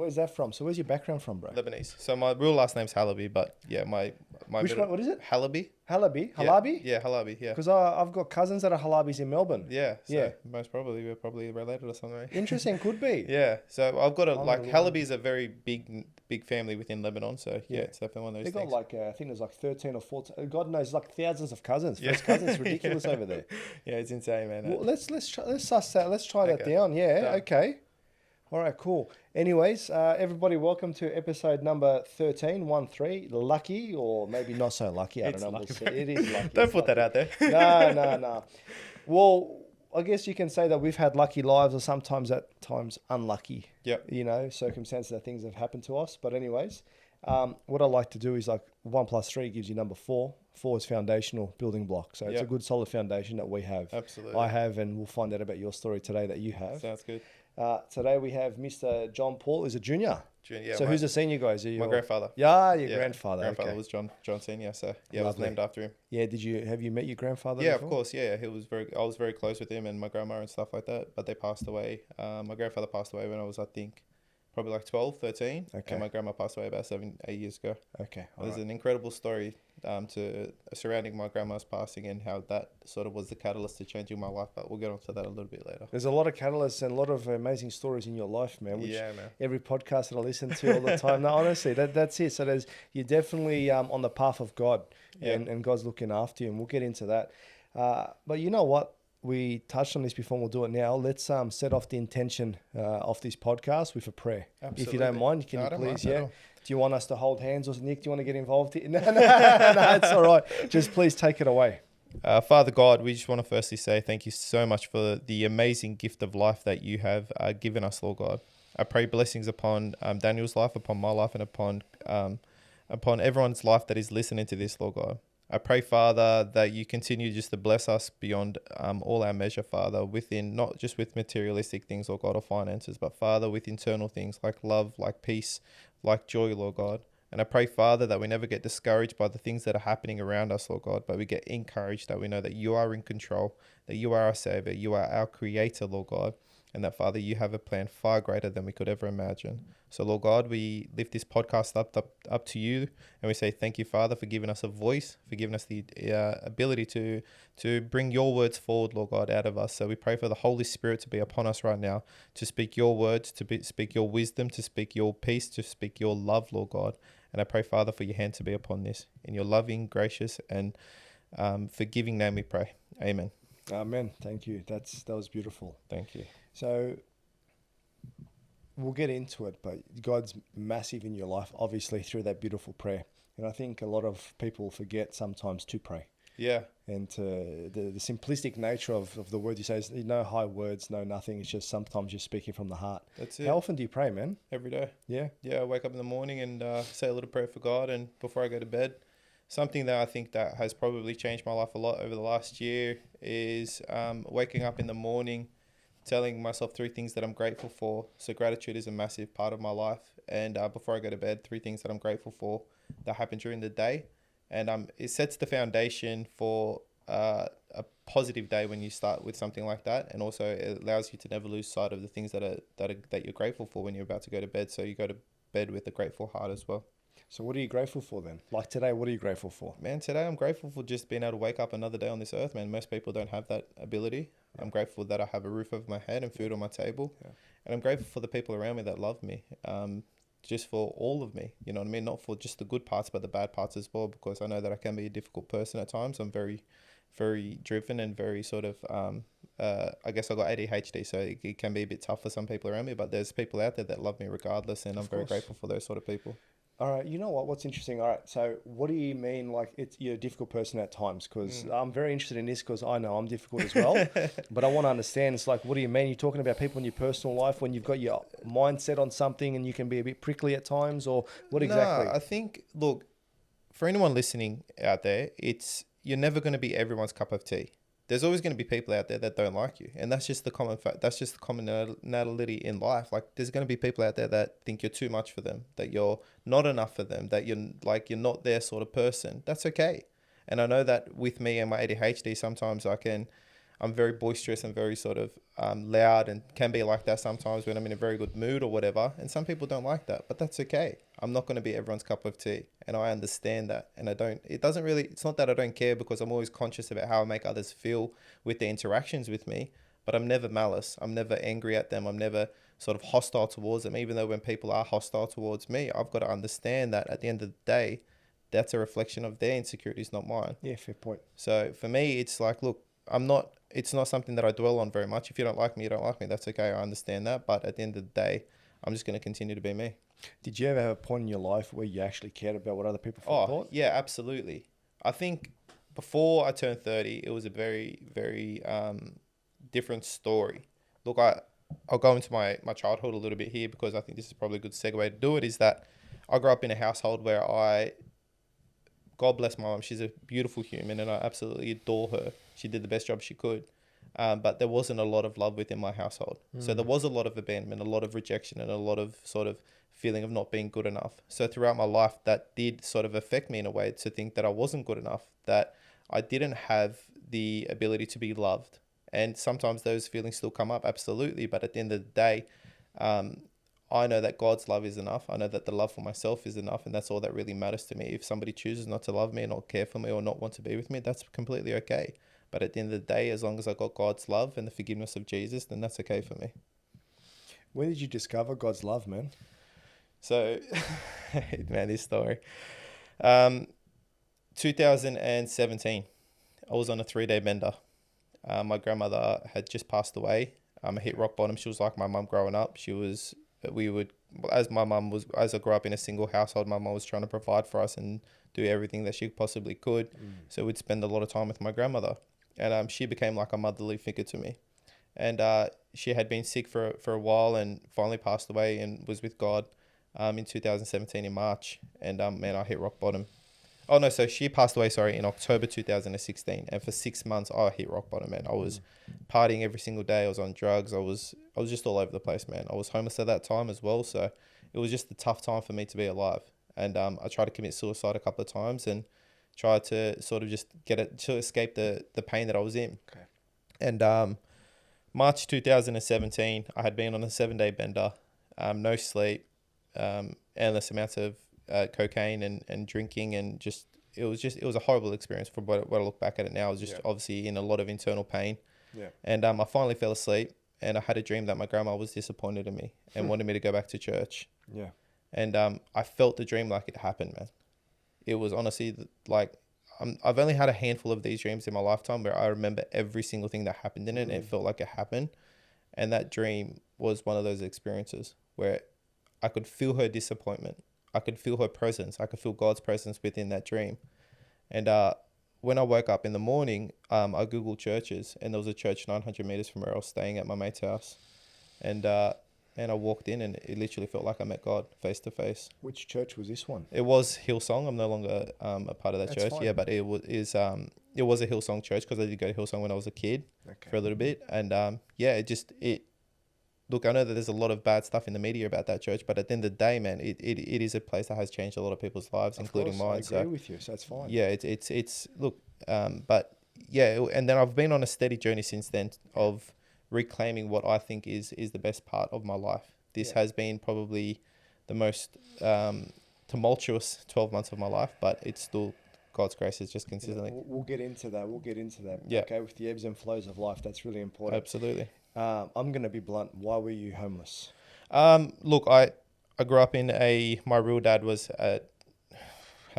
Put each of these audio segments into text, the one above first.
Where's that from? So where's your background from, bro? Lebanese. So my real last name's Halabi, but yeah, my Which one? What is it? Halabi. Halabi? Yeah. Halabi? Yeah, Halabi. Yeah. Because I've got cousins that are Halabis in Melbourne. Yeah. So Yeah. most probably we're probably related or something. Interesting, could be. Yeah. So I've got gonna look Halabi is a very big family within Lebanon. So yeah, it's definitely one of those They got things. I think there's 13 or 14. God knows, thousands of cousins. First cousins, ridiculous over there. Yeah, it's insane, man. Well, let's suss that. Let's try that Okay. down. Yeah. Done. Okay. All right. Cool. Anyways, everybody, welcome to episode number 13. Lucky, or maybe not so lucky. I don't know. We'll see. It is lucky. Don't It's put that lucky. out there. No. Well, I guess you can say that we've had lucky lives, or sometimes at times unlucky. Yep. Circumstances that things have happened to us. But anyways, what I like to do is 1 + 3 gives you number 4. 4 is foundational building block. So it's a good solid foundation that we have. Absolutely. I have, and we'll find out about your story today that you have. Sounds good. Today we have Mr. Jon Paul. Is a junior. Yeah, So who's the senior, guys? my grandfather? Yeah, your grandfather. Grandfather Okay. was John Senior. So yeah, I was Lovely. named after him. Yeah. Have you met your grandfather? Yeah, before? of course. Yeah, I was very close with him and my grandma and stuff like that. But they passed away. My grandfather passed away when I was, I think, probably 12, 13. Okay. And my grandma passed away about 7, 8 years ago. Okay. There's an incredible story surrounding my grandma's passing and how that sort of was the catalyst to changing my life. But we'll get onto that a little bit later. There's a lot of catalysts and a lot of amazing stories in your life, man. Which Yeah, man. every podcast that I listen to all the time. No, honestly, that's it. So you're definitely on the path of God, and God's looking after you, and we'll get into that. But you know what? We touched on this before, and we'll do it now. Let's set off the intention of this podcast with a prayer. Absolutely. If you don't mind, can No, I you don't please? mind at Yeah. all. Do you want us to hold hands, or Nick? Do you want to get involved here? No, it's all right. Just please take it away. Father God, we just want to firstly say thank you so much for the amazing gift of life that you have given us, Lord God. I pray blessings upon Daniel's life, upon my life, and upon everyone's life that is listening to this, Lord God. I pray, Father, that you continue just to bless us beyond all our measure, Father, within not just with materialistic things, Lord God, or finances, but, Father, with internal things like love, like peace, like joy, Lord God. And I pray, Father, that we never get discouraged by the things that are happening around us, Lord God, but we get encouraged that we know that you are in control, that you are our Savior, you are our Creator, Lord God, and that, Father, you have a plan far greater than we could ever imagine. So, Lord God, we lift this podcast up to you, and we say thank you, Father, for giving us a voice, for giving us the ability to bring your words forward, Lord God, out of us. So we pray for the Holy Spirit to be upon us right now, to speak your words, speak your wisdom, to speak your peace, to speak your love, Lord God. And I pray, Father, for your hand to be upon this. In your loving, gracious, and forgiving name we pray. Amen. Amen. Thank you. That was beautiful. Thank you. So we'll get into it, but God's massive in your life, obviously, through that beautiful prayer. And I think a lot of people forget sometimes to pray. Yeah. And the simplistic nature of the words you say is no high words, no nothing. It's just sometimes you're speaking from the heart. That's it. How often do you pray, man? Every day. Yeah. Yeah, I wake up in the morning and say a little prayer for God, and before I go to bed. Something that I think that has probably changed my life a lot over the last year is waking up in the morning, telling myself 3 things that I'm grateful for. So gratitude is a massive part of my life. And before I go to bed, 3 things that I'm grateful for that happen during the day. And it sets the foundation for a positive day when you start with something like that. And also it allows you to never lose sight of the things that you're grateful for when you're about to go to bed. So you go to bed with a grateful heart as well. So what are you grateful for then? Like today, what are you grateful for? Man, today I'm grateful for just being able to wake up another day on this earth, man. Most people don't have that ability. Yeah. I'm grateful that I have a roof over my head and food on my table. Yeah. And I'm grateful for the people around me that love me. Just for all of me, you know what I mean? Not for just the good parts, but the bad parts as well, because I know that I can be a difficult person at times. I'm very, very driven and very sort of, I guess I got ADHD, so it can be a bit tough for some people around me, but there's people out there that love me regardless, and I'm very grateful for those sort of people. All right, you know what's interesting? All right, so what do you mean, like, you're a difficult person at times? Because I'm very interested in this, because I know I'm difficult as well. But I want to understand, it's like, what do you mean? You're talking about people in your personal life when you've got your mindset on something and you can be a bit prickly at times, or what exactly? No, I think, look, for anyone listening out there, you're never going to be everyone's cup of tea. There's always going to be people out there that don't like you. And that's just the common fact. That's just the commonality in life. Like, there's going to be people out there that think you're too much for them, that you're not enough for them, that you're not their sort of person. That's okay. And I know that with me and my ADHD, sometimes I can I'm very boisterous and very sort of loud, and can be like that sometimes when I'm in a very good mood or whatever. And some people don't like that, but that's okay. I'm not going to be everyone's cup of tea, and I understand that. And it's not that I don't care, because I'm always conscious about how I make others feel with their interactions with me, but I'm never malice. I'm never angry at them. I'm never sort of hostile towards them. Even though when people are hostile towards me, I've got to understand that at the end of the day, that's a reflection of their insecurities, not mine. Yeah, fair point. So for me, it's like, look, it's not something that I dwell on very much. If you don't like me, you don't like me. That's okay. I understand that. But at the end of the day, I'm just going to continue to be me. Did you ever have a point in your life where you actually cared about what other people thought? Yeah, absolutely. I think before I turned 30, it was a very, very different story. Look, I'll go into my childhood a little bit here, because I think this is probably a good segue to do it, is that I grew up in a household where God bless my mum, she's a beautiful human and I absolutely adore her. She did the best job she could. But there wasn't a lot of love within my household. So there was a lot of abandonment, a lot of rejection, and a lot of sort of feeling of not being good enough. So throughout my life, that did sort of affect me in a way, to think that I wasn't good enough, that I didn't have the ability to be loved. And sometimes those feelings still come up, absolutely. But at the end of the day, I know that God's love is enough. I know that the love for myself is enough, and that's all that really matters to me. If somebody chooses not to love me, not care for me, or not want to be with me, that's completely okay. But at the end of the day, as long as I got God's love and the forgiveness of Jesus, then that's okay for me. When did you discover God's love, man? So, man, this story. 2017, I was on a 3-day bender. My grandmother had just passed away. I hit rock bottom. She was like my mum growing up. As I grew up in a single household, my mum was trying to provide for us and do everything that she possibly could. So we'd spend a lot of time with my grandmother, and she became like a motherly figure to me. And she had been sick for a while and finally passed away and was with God in 2017 in March. And man, I hit rock bottom. Oh no, so she passed away, in October 2016, and for 6 months I hit rock bottom, man. I was partying every single day. I was on drugs. I was just all over the place, man. I was homeless at that time as well, so it was just a tough time for me to be alive. And I tried to commit suicide a couple of times and tried to sort of just to escape the pain that I was in. Okay. And March 2017, I had been on a 7-day bender, no sleep, endless amounts of cocaine and drinking, and it was a horrible experience. For what I look back at it now, I was just obviously in a lot of internal pain. Yeah. And I finally fell asleep, and I had a dream that my grandma was disappointed in me and wanted me to go back to church. Yeah. And I felt the dream like it happened, man. It was honestly like I've only had a handful of these dreams in my lifetime where I remember every single thing that happened in it, and it felt like it happened. And that dream was one of those experiences where I could feel her disappointment. I could feel her presence. I could feel God's presence within that dream. And when I woke up in the morning, I Googled churches, and there was a church 900 meters from where I was staying at my mate's house. And I walked in, and it literally felt like I met God face to face. Which church was this one? It was Hillsong. I'm no longer a part of that church. Fine. Yeah, but it was a Hillsong church, because I did go to Hillsong when I was a kid for a little bit. And look, I know that there's a lot of bad stuff in the media about that church, but at the end of the day, man, it is a place that has changed a lot of people's lives, including mine. I agree with you, so it's fine. Yeah, it's look, but yeah, and then I've been on a steady journey since then of reclaiming what I think is the best part of my life. This has been probably the most tumultuous 12 months of my life, but it's still, God's grace is just consistently. Yeah, we'll get into that. Yeah. Okay, with the ebbs and flows of life, that's really important. Absolutely. I'm going to be blunt. Why were you homeless? Look, I grew up in my real dad was how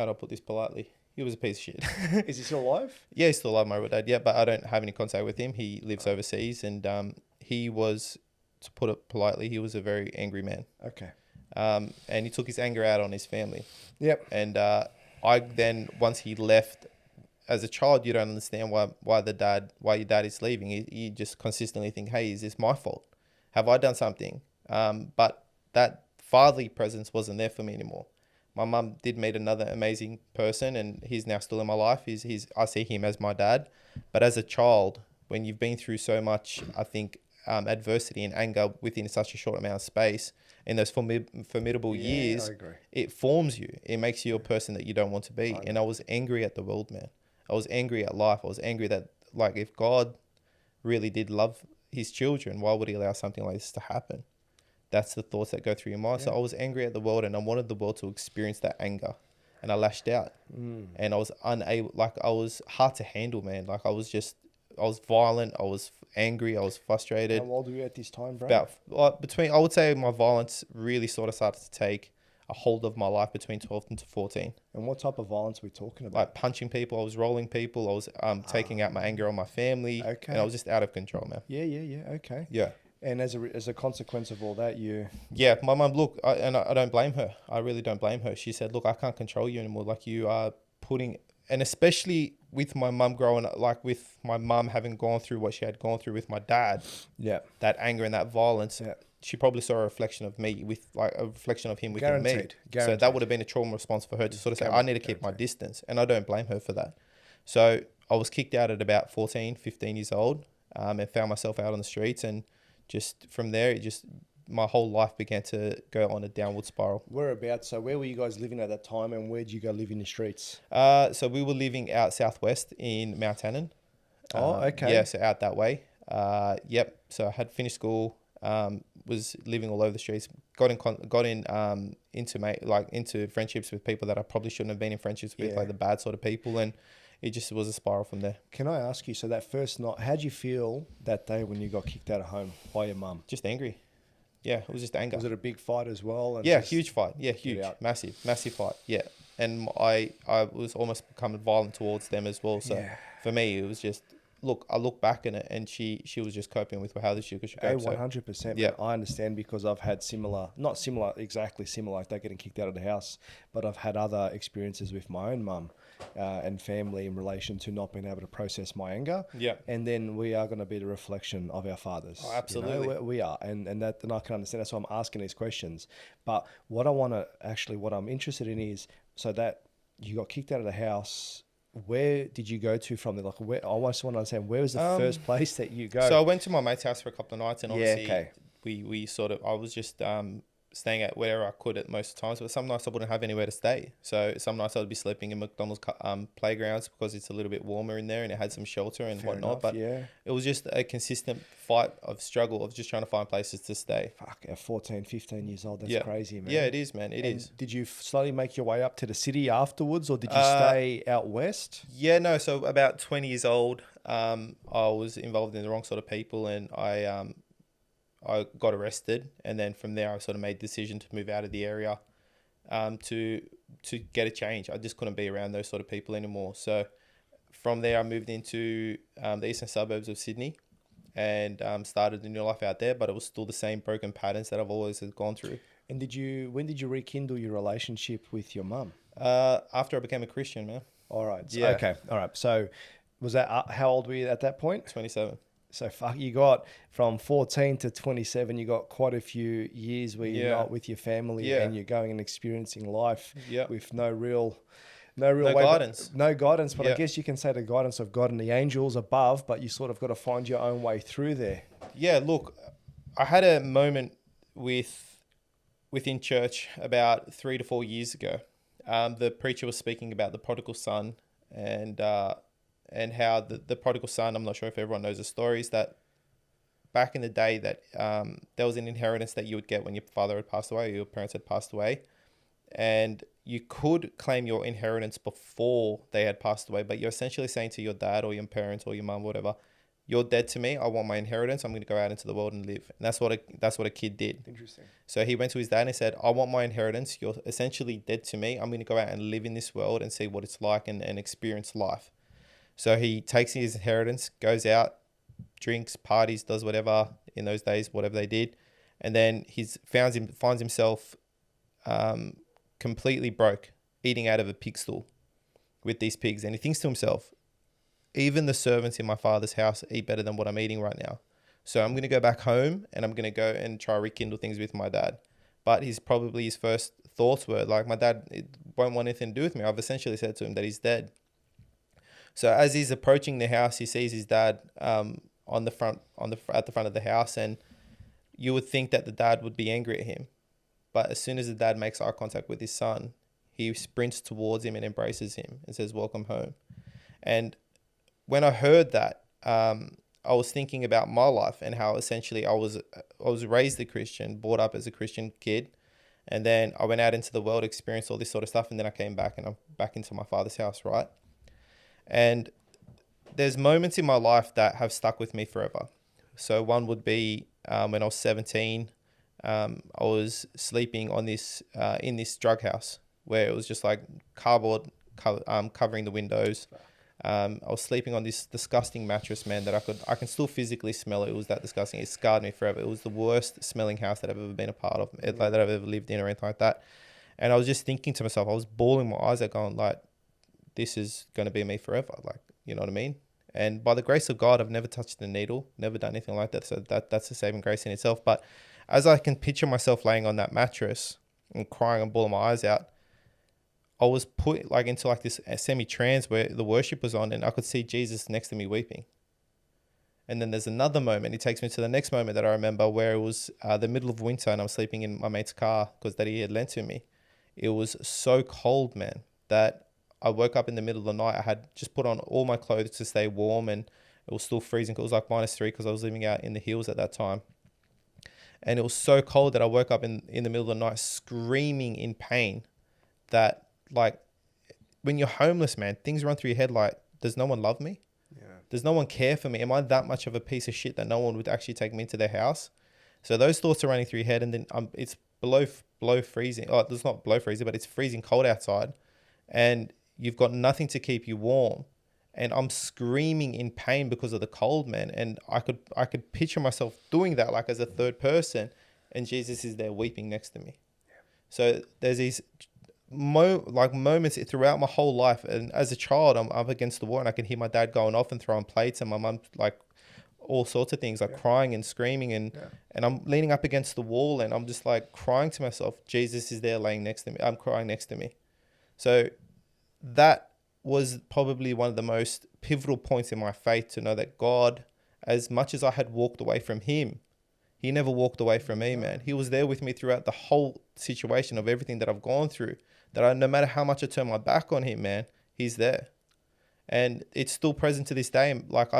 do I put this politely? He was a piece of shit. Is he still alive? Yeah, he's still alive, my real dad. Yeah, but I don't have any contact with him. He lives overseas, and he was, to put it politely, he was a very angry man. Okay. And he took his anger out on his family. Yep. And I then, once he left, as a child, you don't understand why your dad is leaving. You just consistently think, hey, is this my fault? Have I done something? But that fatherly presence wasn't there for me anymore. My mum did meet another amazing person, and he's now still in my life. I see him as my dad. But as a child, when you've been through so much, I think, adversity and anger within such a short amount of space, in those formidable years, it forms you. It makes you a person that you don't want to be. And I was angry at the world, man. I was angry at life. I was angry that, like, if God really did love his children, why would he allow something like this to happen? That's the thoughts that go through your mind. So I was angry at the world, and I wanted the world to experience that anger, and I lashed out. And I was unable, like I was hard to handle, man. Like I was violent, I was angry, I was frustrated. How old were you at this time, bro? I would say my violence really sort of started to take a hold of my life between 12 and 14. And what type of violence are we talking about? Like punching people, I was rolling people, I was taking out my anger on my family, and I was just out of control, man. Yeah. Okay. Yeah. And as a consequence of all that, Yeah, my mum, look, I don't blame her. I really don't blame her. She said, look, I can't control you anymore. Like you are putting, and especially with my mum growing up, like with my mum having gone through what she had gone through with my dad, that anger and that violence, she probably saw a reflection of me with like a reflection of him within me. Guaranteed. So that would have been a trauma response for her to sort of say, I need to keep my distance. And I don't blame her for that. So I was kicked out at about 14, 15 years old, and found myself out on the streets, and just from there, my whole life began to go on a downward spiral. Whereabouts? So where were you guys living at that time, and where did you go live in the streets? So we were living out southwest in Mount Annan. Okay. Yeah, so out that way. Yep. So I had finished school. Was living all over the streets. Got into friendships with people that I probably shouldn't have been in friendships with, like the bad sort of people, and it just was a spiral from there. Can I ask you? So that first night, how'd you feel that day when you got kicked out of home by your mum? Just angry. Yeah, it was just anger. Was it a big fight as well? Yeah, huge fight. Yeah, huge, massive fight. Yeah, and I was almost becoming violent towards them as well. So for me, it was just, look, I look back in it, and she was just coping with how she could go. 100%. Yeah, I understand, because I've had exactly similar, like that, getting kicked out of the house, but I've had other experiences with my own mum and family in relation to not being able to process my anger. Yeah, and then we are going to be the reflection of our fathers. Oh, absolutely, we are, and I can understand. That's why I'm asking these questions. But what I'm interested in is, so that you got kicked out of the house. Where did you go to from there? Like, where, I just want to understand, where was the first place that you go? So I went to my mate's house for a couple of nights, and obviously we sort of, I was just staying at wherever I could at most of the times, but some nights I wouldn't have anywhere to stay. So some nights I would be sleeping in McDonald's playgrounds because it's a little bit warmer in there and it had some shelter and whatnot. But it was just a consistent fight of struggle of just trying to find places to stay. Fuck, at 14, 15 years old, that's crazy, man. Yeah, it is, man. It is. Did you slowly make your way up to the city afterwards, or did you stay out west? Yeah, no. So about 20 years old, I was involved in the wrong sort of people, and I got arrested, and then from there I sort of made the decision to move out of the area to get a change. I just couldn't be around those sort of people anymore. So from there I moved into the eastern suburbs of Sydney and started a new life out there, but it was still the same broken patterns that I've always gone through. And when did you rekindle your relationship with your mum? After I became a Christian, man. All right. So, okay. All right. So was that, how old were you at that point? 27. So you got from 14 to 27, you got quite a few years where you're not with your family and you're going and experiencing life with no real guidance. No guidance, but I guess you can say the guidance of God and the angels above, but you sort of got to find your own way through there. Yeah, look, I had a moment within church about 3 to 4 years ago. The preacher was speaking about the prodigal son and how the prodigal son, I'm not sure if everyone knows the stories, that back in the day that there was an inheritance that you would get when your father had passed away or your parents had passed away. And you could claim your inheritance before they had passed away, but you're essentially saying to your dad or your parents or your mum, whatever, you're dead to me. I want my inheritance. I'm going to go out into the world and live. And that's what a kid did. Interesting. So he went to his dad and he said, I want my inheritance. You're essentially dead to me. I'm going to go out and live in this world and see what it's like and experience life. So he takes his inheritance, goes out, drinks, parties, does whatever in those days, whatever they did. And then finds himself completely broke, eating out of a pig stool with these pigs. And he thinks to himself, even the servants in my father's house eat better than what I'm eating right now. So I'm going to go back home and I'm going to go and try to rekindle things with my dad. But his first thoughts were like, my dad won't want anything to do with me. I've essentially said to him that he's dead. So as he's approaching the house, he sees his dad at the front of the house, and you would think that the dad would be angry at him. But as soon as the dad makes eye contact with his son, he sprints towards him and embraces him and says, "Welcome home." And when I heard that, I I was thinking about my life and how essentially I was raised a Christian, brought up as a Christian kid. And then I went out into the world, experienced all this sort of stuff. And then I came back and I'm back into my father's house, right? And there's moments in my life that have stuck with me forever. So one would be when I was 17, I was sleeping on this in this drug house where it was just like cardboard covering the windows. I was sleeping on this disgusting mattress, man, that I can still physically smell it. It was that disgusting. It scarred me forever. It was the worst smelling house that I've ever been a part of, like that I've ever lived in or anything like that. And I was just thinking to myself, I was bawling my eyes out going like, this is going to be me forever. Like, you know what I mean? And by the grace of God, I've never touched a needle, never done anything like that. So that's a saving grace in itself. But as I can picture myself laying on that mattress and crying and bawling my eyes out, I was put like into like this semi-trance where the worship was on and I could see Jesus next to me weeping. And then there's another moment. He takes me to the next moment that I remember where it was the middle of winter and I'm sleeping in my mate's car because that he had lent to me. It was so cold, man, that I woke up in the middle of the night. I had just put on all my clothes to stay warm and it was still freezing. It was like -3 because I was living out in the hills at that time. And it was so cold that I woke up in the middle of the night screaming in pain that, like, when you're homeless, man, things run through your head like, does no one love me? Yeah. Does no one care for me? Am I that much of a piece of shit that no one would actually take me into their house? So those thoughts are running through your head, and then it's below freezing. Oh, it's not below freezing, but it's freezing cold outside, and you've got nothing to keep you warm. And I'm screaming in pain because of the cold, man. And I could picture myself doing that, like as a third person, and Jesus is there weeping next to me. Yeah. So there's these moments throughout my whole life, and as a child I'm up against the wall and I can hear my dad going off and throwing plates and my mum like all sorts of things, like crying and screaming and I'm leaning up against the wall and I'm just like crying to myself, Jesus is there laying next to me, I'm crying next to me. So that was probably one of the most pivotal points in my faith, to know that God, as much as I had walked away from him, he never walked away from me, man. He was there with me throughout the whole situation of everything that I've gone through. No matter how much I turn my back on him, man, he's there. And it's still present to this day. Like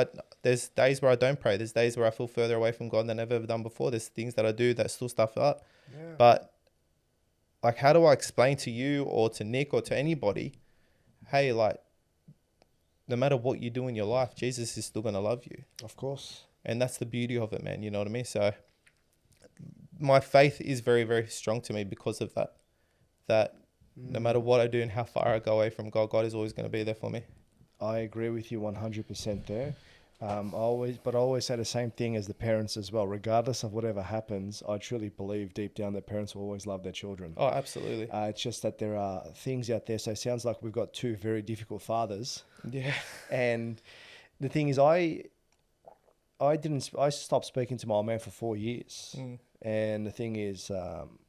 there's days where I don't pray. There's days where I feel further away from God than I've ever done before. There's things that I do that still stuff up. Yeah. But like, how do I explain to you or to Nick or to anybody, hey, like, no matter what you do in your life, Jesus is still going to love you. Of course. And that's the beauty of it, man. You know what I mean? So my faith is very, very strong to me because of that no matter what I do and how far I go away from God, God is always going to be there for me. I agree with you 100% there. I always say the same thing as the parents as well. Regardless of whatever happens, I truly believe deep down that parents will always love their children. Oh, absolutely. It's just that there are things out there. So it sounds like we've got two very difficult fathers. Yeah. And the thing is, I stopped speaking to my old man for 4 years. And the thing is,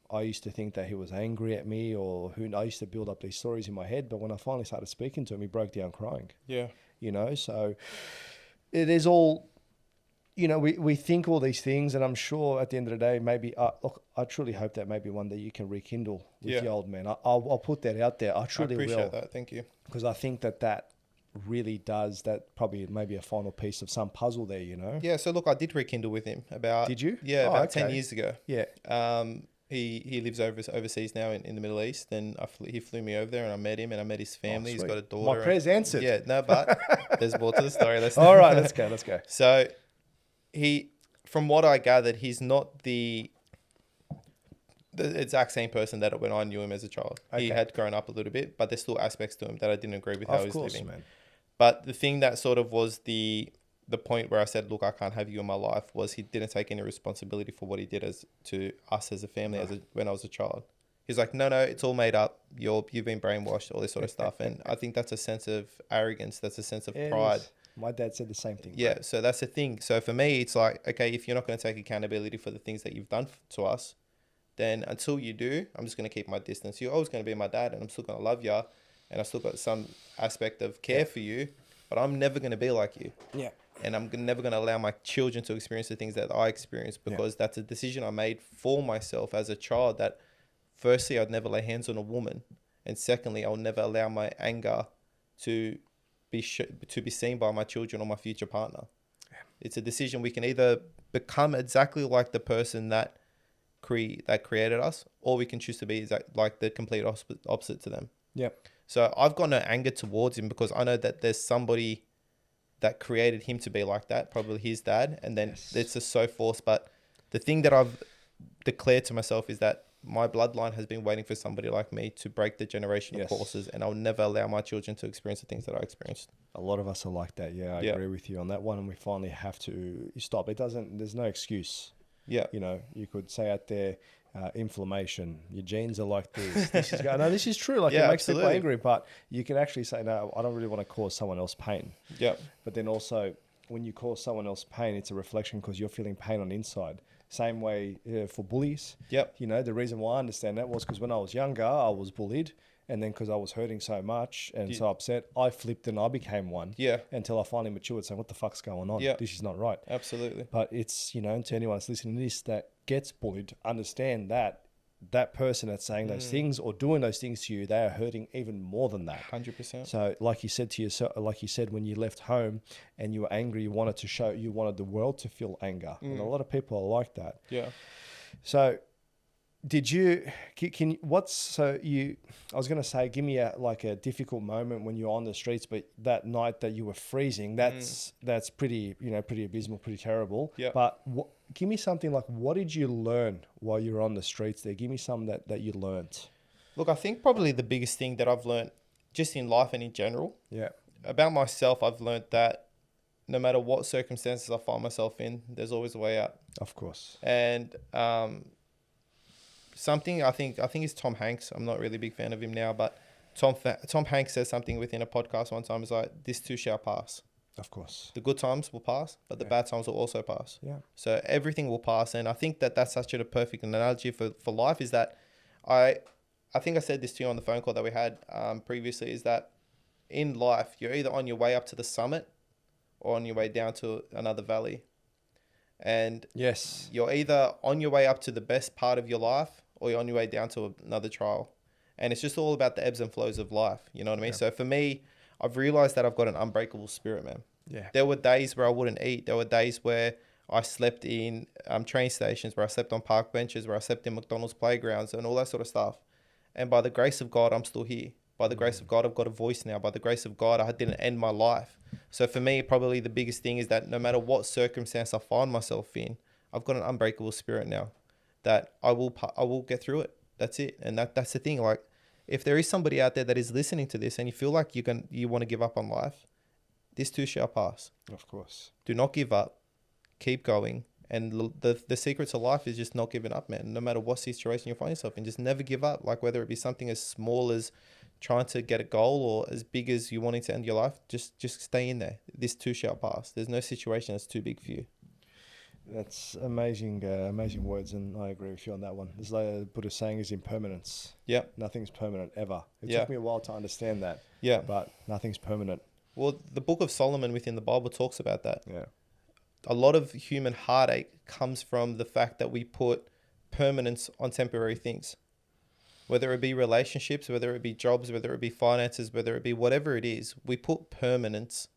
I used to think that he was angry at me, I used to build up these stories in my head. But when I finally started speaking to him, he broke down crying. Yeah. You know, so it is all, you know, we think all these things, and I'm sure at the end of the day, maybe, look, I truly hope that maybe one day you can rekindle with the old man. I'll put that out there. I truly will. I appreciate that. Thank you. Because I think that really does, that probably maybe a final piece of some puzzle there, you know? Yeah. So look, I did rekindle with him about... Did you? Yeah, about 10 years ago. Yeah. He lives overseas now in the Middle East, and he flew me over there and I met him and I met his family. He's got a daughter. My prayer's answered. Yeah, no, but there's more to the story. All right, let's go. So from what I gathered, he's not the exact same person that when I knew him as a child. Okay. He had grown up a little bit, but there's still aspects to him that I didn't agree with how he was living. Man. But the thing that sort of was the point where I said, look, I can't have you in my life, was he didn't take any responsibility for what he did to us as a family when I was a child. He's like, no, it's all made up. You've been brainwashed, all this sort of stuff. And I think that's a sense of arrogance. That's a sense of pride. My dad said the same thing. Yeah, so that's the thing. So for me, it's like, okay, if you're not going to take accountability for the things that you've done to us, then until you do, I'm just going to keep my distance. You're always going to be my dad, and I'm still going to love you, and I've still got some aspect of care for you, but I'm never going to be like you. Yeah. And I'm never going to allow my children to experience the things that I experienced, because that's a decision I made for myself as a child, that firstly, I'd never lay hands on a woman. And secondly, I'll never allow my anger to be seen by my children or my future partner. It's a decision. We can either become exactly like the person that created us, or we can choose to be like the complete opposite to them. Yep. So I've got no anger towards him because I know that there's somebody that created him to be like that, probably his dad, and then it's just so forced. But the thing that I've declared to myself is that my bloodline has been waiting for somebody like me to break the generational courses, and I'll never allow my children to experience the things that I experienced. A lot of us are like that. Yeah, I agree with you on that one. And we finally have to stop. There's no excuse. Yeah. You know, you could say out there, inflammation, your genes are like this. This is true. Like, it makes people angry, but you can actually say, no, I don't really want to cause someone else pain. Yeah. But then also, when you cause someone else pain, it's a reflection because you're feeling pain on the inside. Same way for bullies. Yep. You know, the reason why I understand that was because when I was younger, I was bullied. And then because I was hurting so much and so upset, I flipped and I became one. Yeah. Until I finally matured saying, what the fuck's going on? Yeah. This is not right. Absolutely. But it's, you know, to anyone that's listening to this that gets bullied, understand that that person that's saying those things or doing those things to you, they are hurting even more than that. 100%. So like you said to yourself, like you said, when you left home and you were angry, you wanted the world to feel anger. And a lot of people are like that. Yeah. So did you, I was going to say, give me a difficult moment when you're on the streets, but that night that you were freezing, that's pretty abysmal, pretty terrible. Yeah. But give me something like, what did you learn while you were on the streets there? Give me something that you learned. Look, I think probably the biggest thing that I've learned just in life and in general, about myself, I've learned that no matter what circumstances I find myself in, there's always a way out. Of course. And, something I think is Tom Hanks. I'm not really a big fan of him now, but Tom Hanks says something within a podcast one time. It's like, this too shall pass. Of course. The good times will pass, but the bad times will also pass. Yeah. So everything will pass. And I think that that's such a perfect analogy for life is that I think I said this to you on the phone call that we had previously, is that in life, you're either on your way up to the summit or on your way down to another valley. And you're either on your way up to the best part of your life or you're on your way down to another trial. And it's just all about the ebbs and flows of life. You know what I mean? Yeah. So for me, I've realized that I've got an unbreakable spirit, man. Yeah. There were days where I wouldn't eat. There were days where I slept in train stations, where I slept on park benches, where I slept in McDonald's playgrounds and all that sort of stuff. And by the grace of God, I'm still here. By the grace of God, I've got a voice now. By the grace of God, I didn't end my life. So for me, probably the biggest thing is that no matter what circumstance I find myself in, I've got an unbreakable spirit now that I will get through it. That's it. And that's the thing. Like, if there is somebody out there that is listening to this and you feel like you want to give up on life, this too shall pass. Of course. Do not give up. Keep going. And the secret to life is just not giving up, man. No matter what situation you find yourself in, just never give up. Like, whether it be something as small as trying to get a goal or as big as you wanting to end your life, just stay in there. This too shall pass. There's no situation that's too big for you. That's amazing words, and I agree with you on that one. There's like a Buddhist saying is impermanence. Yeah. Nothing's permanent ever. It took me a while to understand that. Yeah. But nothing's permanent. Well, the Book of Solomon within the Bible talks about that. Yeah. A lot of human heartache comes from the fact that we put permanence on temporary things. Whether it be relationships, whether it be jobs, whether it be finances, whether it be whatever it is, we put permanence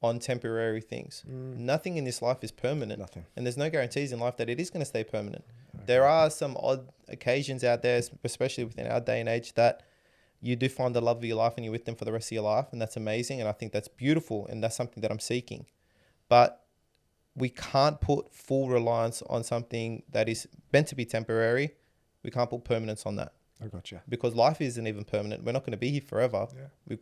on temporary things. Nothing in this life is permanent. Nothing. And there's no guarantees in life that it is going to stay permanent. Okay. There are some odd occasions out there, especially within our day and age, that you do find the love of your life and you're with them for the rest of your life. And that's amazing. And I think that's beautiful. And that's something that I'm seeking. But we can't put full reliance on something that is meant to be temporary. We can't put permanence on that. I gotcha. Because life isn't even permanent. We're not going to be here forever. Yeah. We've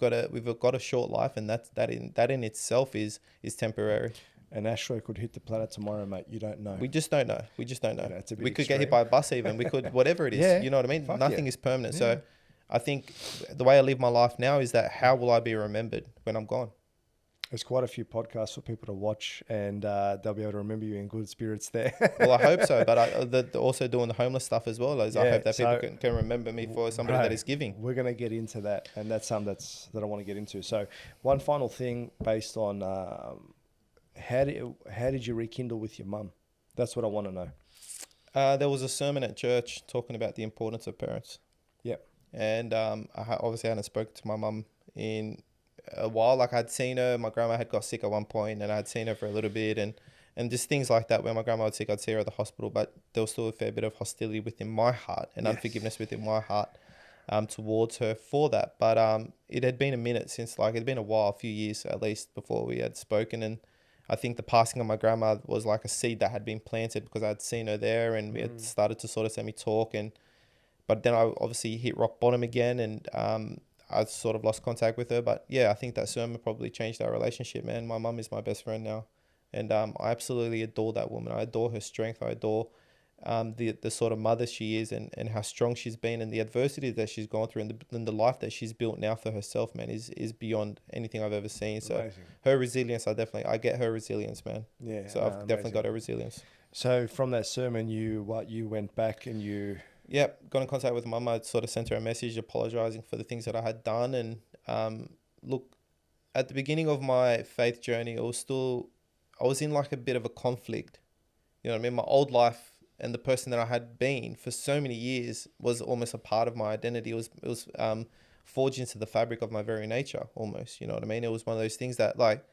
got a short life, and that in itself is temporary. An asteroid could hit the planet tomorrow, mate. You don't know. We just don't know. We could get hit by a bus even. We could, whatever it is. Yeah. You know what I mean? Nothing is permanent. Yeah. So I think the way I live my life now is that how will I be remembered when I'm gone? There's quite a few podcasts for people to watch, and they'll be able to remember you in good spirits there. Well, I hope so. But also doing the homeless stuff as well. I hope that people can remember me for somebody that is giving. We're going to get into that, and that's something that I want to get into. So one final thing based on how did you rekindle with your mum? That's what I want to know. There was a sermon at church talking about the importance of parents. Yep. And I obviously hadn't spoken to my mum in a while. Like I'd seen her, my grandma had got sick at one point, and I'd seen her for a little bit, and just things like that. When my grandma was sick, I'd see her at the hospital, but there was still a fair bit of hostility within my heart and unforgiveness within my heart towards her for that. But it had been a minute since, like, it had been a while, a few years at least, before we had spoken. And I think the passing of my grandma was like a seed that had been planted because I'd seen her there, and we had started to sort of semi-talk. But then I obviously hit rock bottom again, and I sort of lost contact with her. But yeah, I think that sermon probably changed our relationship, man. My mum is my best friend now. And I absolutely adore that woman. I adore her strength. I adore the sort of mother she is, and how strong she's been, and the adversity that she's gone through, and the life that she's built now for herself, man, is beyond anything I've ever seen. So amazing. Her resilience, I get her resilience, man. Yeah. So I've definitely got her resilience. So from that sermon, you went back and you... Yep, got in contact with mum. I sort of sent her a message apologizing for the things that I had done. And look, at the beginning of my faith journey, I was in like a bit of a conflict. You know what I mean? My old life and the person that I had been for so many years was almost a part of my identity. It was forged into the fabric of my very nature, almost. You know what I mean? It was one of those things that, like,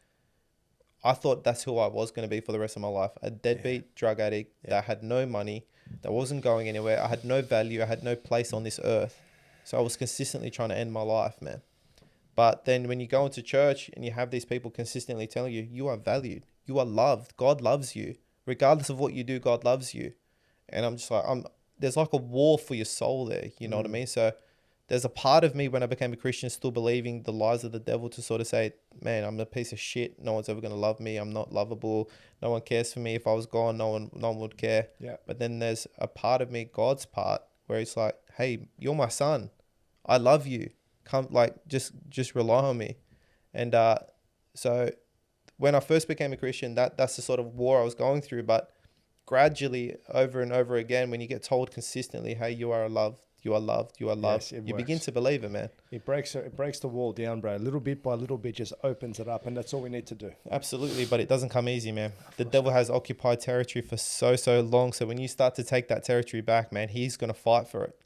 I thought that's who I was going to be for the rest of my life. A deadbeat drug addict that had no money, that wasn't going anywhere. I had no value. I had no place on this earth. So I was consistently trying to end my life, man. But then when you go into church and you have these people consistently telling you, you are valued, you are loved, God loves you. Regardless of what you do, God loves you. And I'm just like, there's like a war for your soul there. You know what I mean? So there's a part of me when I became a Christian still believing the lies of the devil to sort of say, man, I'm a piece of shit. No one's ever going to love me. I'm not lovable. No one cares for me. If I was gone, no one would care. Yeah. But then there's a part of me, God's part, where it's like, hey, you're my son. I love you. Come, like, just rely on me. And so when I first became a Christian, that's the sort of war I was going through. But gradually, over and over again, when you get told consistently, hey, you are loved, you are loved, you are loved, you begin to believe it, man. It breaks the wall down, bro. Little bit by little bit just opens it up, and that's all we need to do. Absolutely, but it doesn't come easy, man. The devil has occupied territory for so long. So when you start to take that territory back, man, he's going to fight for it.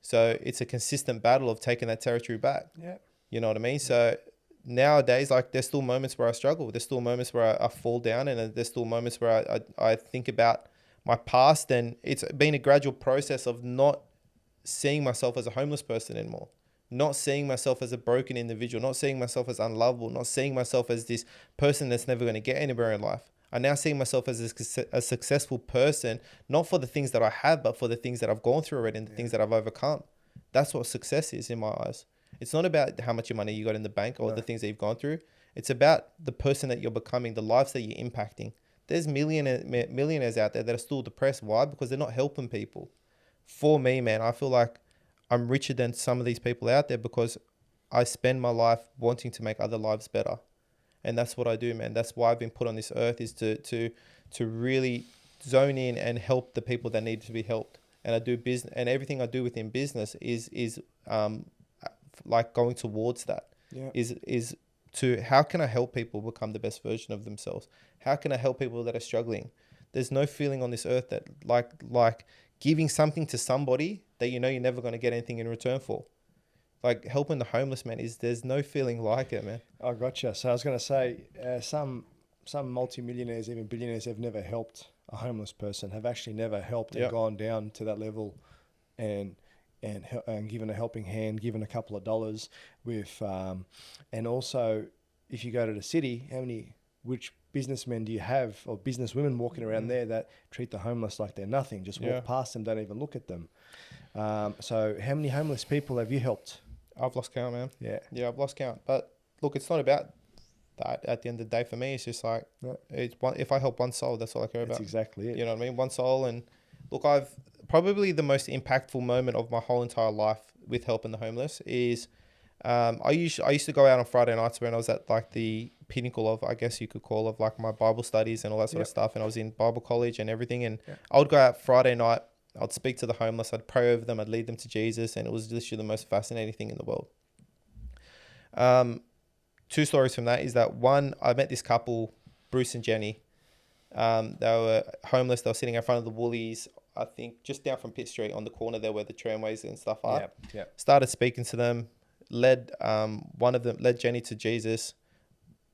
So it's a consistent battle of taking that territory back. Yeah. You know what I mean? So nowadays, like, there's still moments where I struggle. There's still moments where I fall down, and there's still moments where I think about my past, and it's been a gradual process of not seeing myself as a homeless person anymore, not seeing myself as a broken individual, not seeing myself as unlovable, not seeing myself as this person that's never going to get anywhere in life. I now see myself as a successful person, not for the things that I have, but for the things that I've gone through already and the things that I've overcome. That's what success is in my eyes. It's not about how much money you got in the bank or the things that you've gone through. It's about the person that you're becoming, the lives that you're impacting. There's millionaires out there that are still depressed. Why? Because they're not helping people. For me, man, I feel like I'm richer than some of these people out there because I spend my life wanting to make other lives better. And that's what I do, man. That's why I've been put on this earth, is to really zone in and help the people that need to be helped. And I do business, and everything I do within business is like going towards that. Yeah. Is to how can I help people become the best version of themselves? How can I help people that are struggling? There's no feeling on this earth that like giving something to somebody that you know you're never going to get anything in return for. Like helping the homeless, man, there's no feeling like it, man. I gotcha. So I was going to say, some multimillionaires, even billionaires, have never helped a homeless person, have actually never helped and gone down to that level and given a helping hand, given a couple of dollars with, and also if you go to the city, which businessmen do you have, or businesswomen walking around there that treat the homeless like they're nothing, just walk past them, don't even look at them. So how many homeless people have you helped? I've lost count, man. Yeah, I've lost count. But look, it's not about that. At the end of the day, for me, it's just like, if I help one soul, that's all I care about. That's exactly it. You know what I mean? One soul. And look, I've probably the most impactful moment of my whole entire life with helping the homeless is, I used to go out on Friday nights when I was at like the pinnacle of, I guess you could call, of like my Bible studies and all that sort of stuff. And I was in Bible college and everything. And I would go out Friday night, I'd speak to the homeless, I'd pray over them, I'd lead them to Jesus. And it was literally the most fascinating thing in the world. Two stories from that is that one, I met this couple, Bruce and Jenny. They were homeless. They were sitting in front of the Woolies, I think just down from Pitt Street on the corner there where the tramways and stuff are. Started speaking to them, led Jenny to Jesus.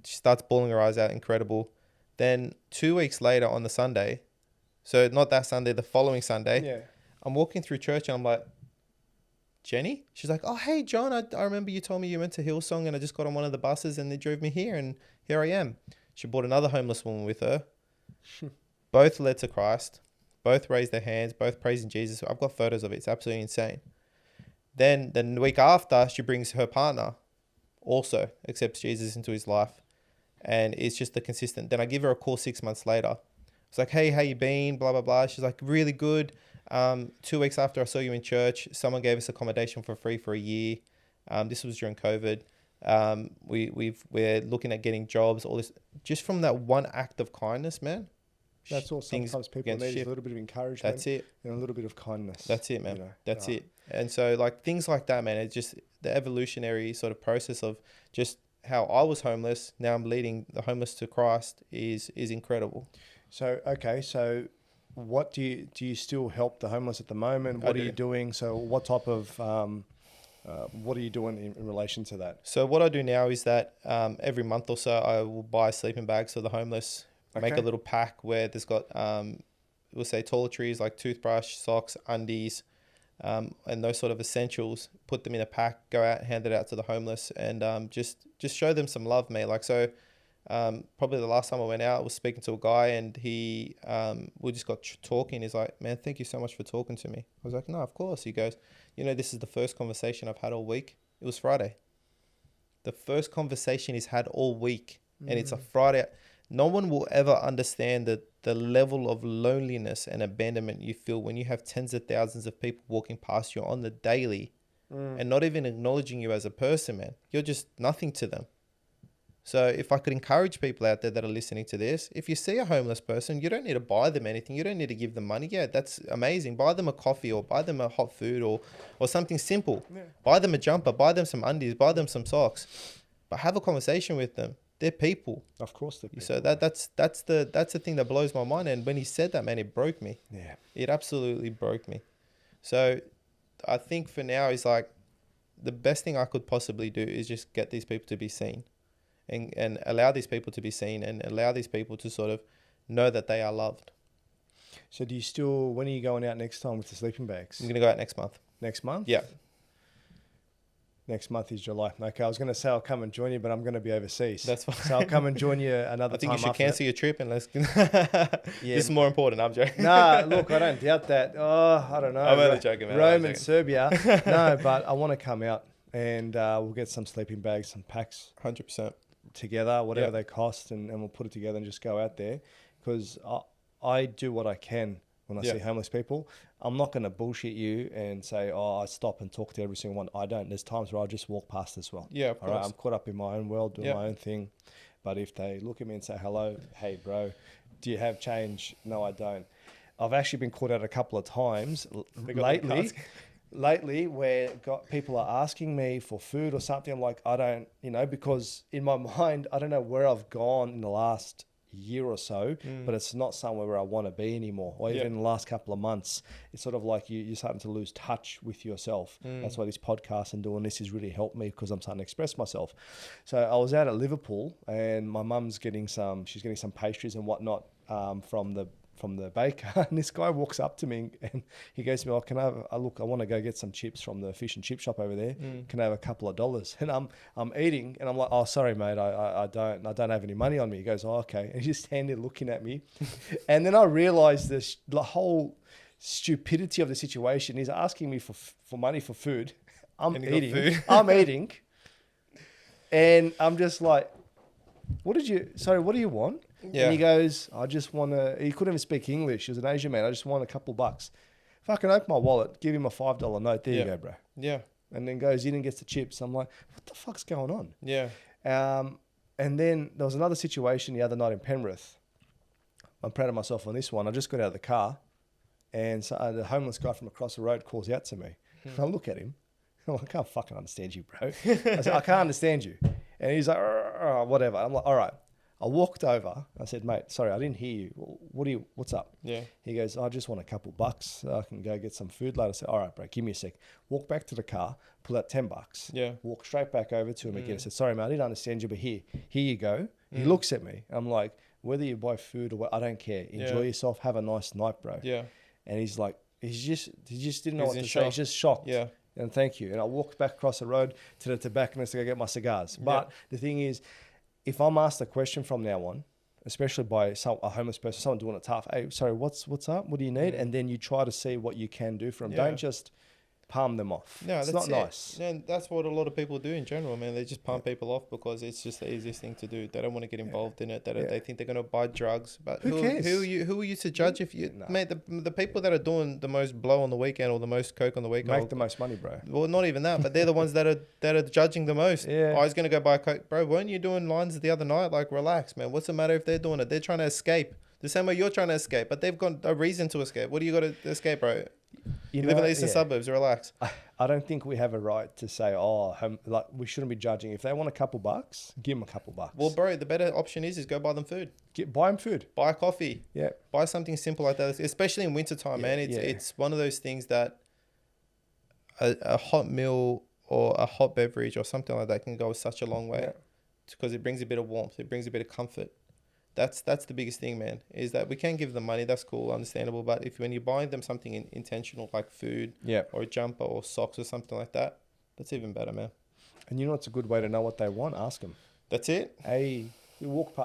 She starts bawling her eyes out. Incredible. Then 2 weeks later on the Sunday, so not that Sunday, the following Sunday, I'm walking through church and I'm like, Jenny? She's like, oh, hey, John, I remember you told me you went to Hillsong and I just got on one of the buses and they drove me here and here I am. She brought another homeless woman with her. Both led to Christ. Both raised their hands, both praising Jesus. I've got photos of it. It's absolutely insane. Then the week after, she brings her partner, also accepts Jesus into his life. And it's just the consistent. Then I give her a call 6 months later. It's like, hey, how you been? Blah, blah, blah. She's like, really good. 2 weeks after I saw you in church, someone gave us accommodation for free for a year. This was during COVID. We're looking at getting jobs, all this. Just from that one act of kindness, man. That's all. Sometimes people need a little bit of encouragement. That's it. And a little bit of kindness. That's it, man. That's it. And so like things like that, man, it's just the evolutionary sort of process of just how I was homeless. Now I'm leading the homeless to Christ is incredible. So, okay. So what do you still help the homeless at the moment? What are you doing? So what type of, what are you doing in relation to that? So what I do now is that every month or so I will buy sleeping bags for the homeless. Make a little pack where there's got, we'll say toiletries like toothbrush, socks, undies, and those sort of essentials. Put them in a pack, go out, hand it out to the homeless, and just show them some love, mate. Like so, probably the last time I went out, I was speaking to a guy, and we just got talking. He's like, "Man, thank you so much for talking to me." I was like, "No, of course." He goes, "You know, this is the first conversation I've had all week." It was Friday. The first conversation he's had all week, and it's a Friday. No one will ever understand the level of loneliness and abandonment you feel when you have tens of thousands of people walking past you on the daily and not even acknowledging you as a person, man. You're just nothing to them. So if I could encourage people out there that are listening to this, if you see a homeless person, you don't need to buy them anything. You don't need to give them money. Yeah, that's amazing. Buy them a coffee or buy them a hot food or something simple. Yeah. Buy them a jumper, buy them some undies, buy them some socks. But have a conversation with them. They're people. Of course they're people. So that's the thing that blows my mind. And when he said that, man, it broke me. Yeah. It absolutely broke me. So I think for now is like the best thing I could possibly do is just get these people to be seen and allow these people to be seen and allow these people to sort of know that they are loved. So when are you going out next time with the sleeping bags? I'm going to go out next month. Next month? Yeah. Next month is July. Okay, I was going to say I'll come and join you, but I'm going to be overseas. That's fine. So I'll come and join you another time. I think you should cancel your trip and let's... Yeah. This is more important. I'm joking. Nah, look, I don't doubt that. Oh, I don't know. I'm only joking, man. Rome and Serbia. No, but I want to come out and we'll get some sleeping bags, some packs. 100%. Together, whatever they cost, and we'll put it together and just go out there because I do what I can when I see homeless people. I'm not going to bullshit you and say, I stop and talk to every single one. I don't. There's times where I just walk past as well. Yeah, of course. All right, I'm caught up in my own world, doing my own thing. But if they look at me and say, hello, hey, bro, do you have change? No, I don't. I've actually been caught out a couple of times lately where people are asking me for food or something. I'm like, I don't, because in my mind, I don't know where I've gone in the last year or so, but it's not somewhere where I want to be anymore. Or even in the last couple of months, it's sort of like you're starting to lose touch with yourself. That's why this podcast and doing this has really helped me because I'm starting to express myself. So I was out at Liverpool and my mum's getting some pastries and whatnot from the baker, and this guy walks up to me and he goes to me, "Can I have I want to go get some chips from the fish and chip shop over there. Can I have a couple of dollars?" And I'm eating and I'm like, "Oh, sorry, mate, I don't have any money on me." He goes, "Oh, okay." And he's just standing there looking at me. And then I realized the whole stupidity of the situation. He's asking me for money for food. I'm eating. And I'm just like, what do you want? Yeah. And he goes, he couldn't even speak English. He was an Asian man. I just want a couple bucks. If I can open my wallet, give him a $5 note. There you go, bro. Yeah. And then goes in and gets the chips. I'm like, what the fuck's going on? Yeah. And then there was another situation the other night in Penrith. I'm proud of myself on this one. I just got out of the car and so the homeless guy from across the road calls out to me. And I look at him. I'm like, I can't fucking understand you, bro. I said, I can't understand you. And he's like, whatever. I'm like, all right. I walked over. I said, mate, sorry, I didn't hear you. What's up? Yeah. He goes, I just want a couple bucks. I can go get some food later. I said, all right, bro, give me a sec. Walk back to the car, pull out $10. Yeah. Walk straight back over to him again. I said, sorry, mate, I didn't understand you, but here you go. He looks at me. I'm like, whether you buy food or what, I don't care. Enjoy yourself. Have a nice night, bro. Yeah. And he's like, he just didn't know what to say. shock. He's just shocked. Yeah. And thank you. And I walked back across the road to the tobacconist to go get my cigars. But the thing is, if I'm asked a question from now on, especially by a homeless person, someone doing it tough, hey, sorry, what's up? What do you need? And then you try to see what you can do for them. Don't just palm them off. No, it's that's not nice. And that's what a lot of people do in general, man. They just palm people off because it's just the easiest thing to do. They don't want to get involved in it. They think they're going to buy drugs. But who cares? Who are you to judge if you... Mate, the people that are doing the most blow on the weekend or the most coke on the weekend... Make the most money, bro. Well, not even that, but they're the ones that are judging the most. Yeah. I was going to go buy a coke. Bro, weren't you doing lines the other night? Like, relax, man. What's the matter if they're doing it? They're trying to escape. The same way you're trying to escape, but they've got a reason to escape. What do you got to escape, bro? You live in the eastern suburbs, relax. I don't think we have a right to say, like we shouldn't be judging. If they want a couple bucks, give them a couple bucks. Well, bro, the better option is go buy them food. Buy them food. Buy coffee. Yeah. Buy something simple like that, especially in wintertime, man. It's one of those things that a hot meal or a hot beverage or something like that can go such a long way because it brings a bit of warmth. It brings a bit of comfort. That's the biggest thing, man, is that we can give them money. That's cool, understandable. But when you're buying them something intentional like food or a jumper or socks or something like that, that's even better, man. And you know what's a good way to know what they want? Ask them. That's it. Hey,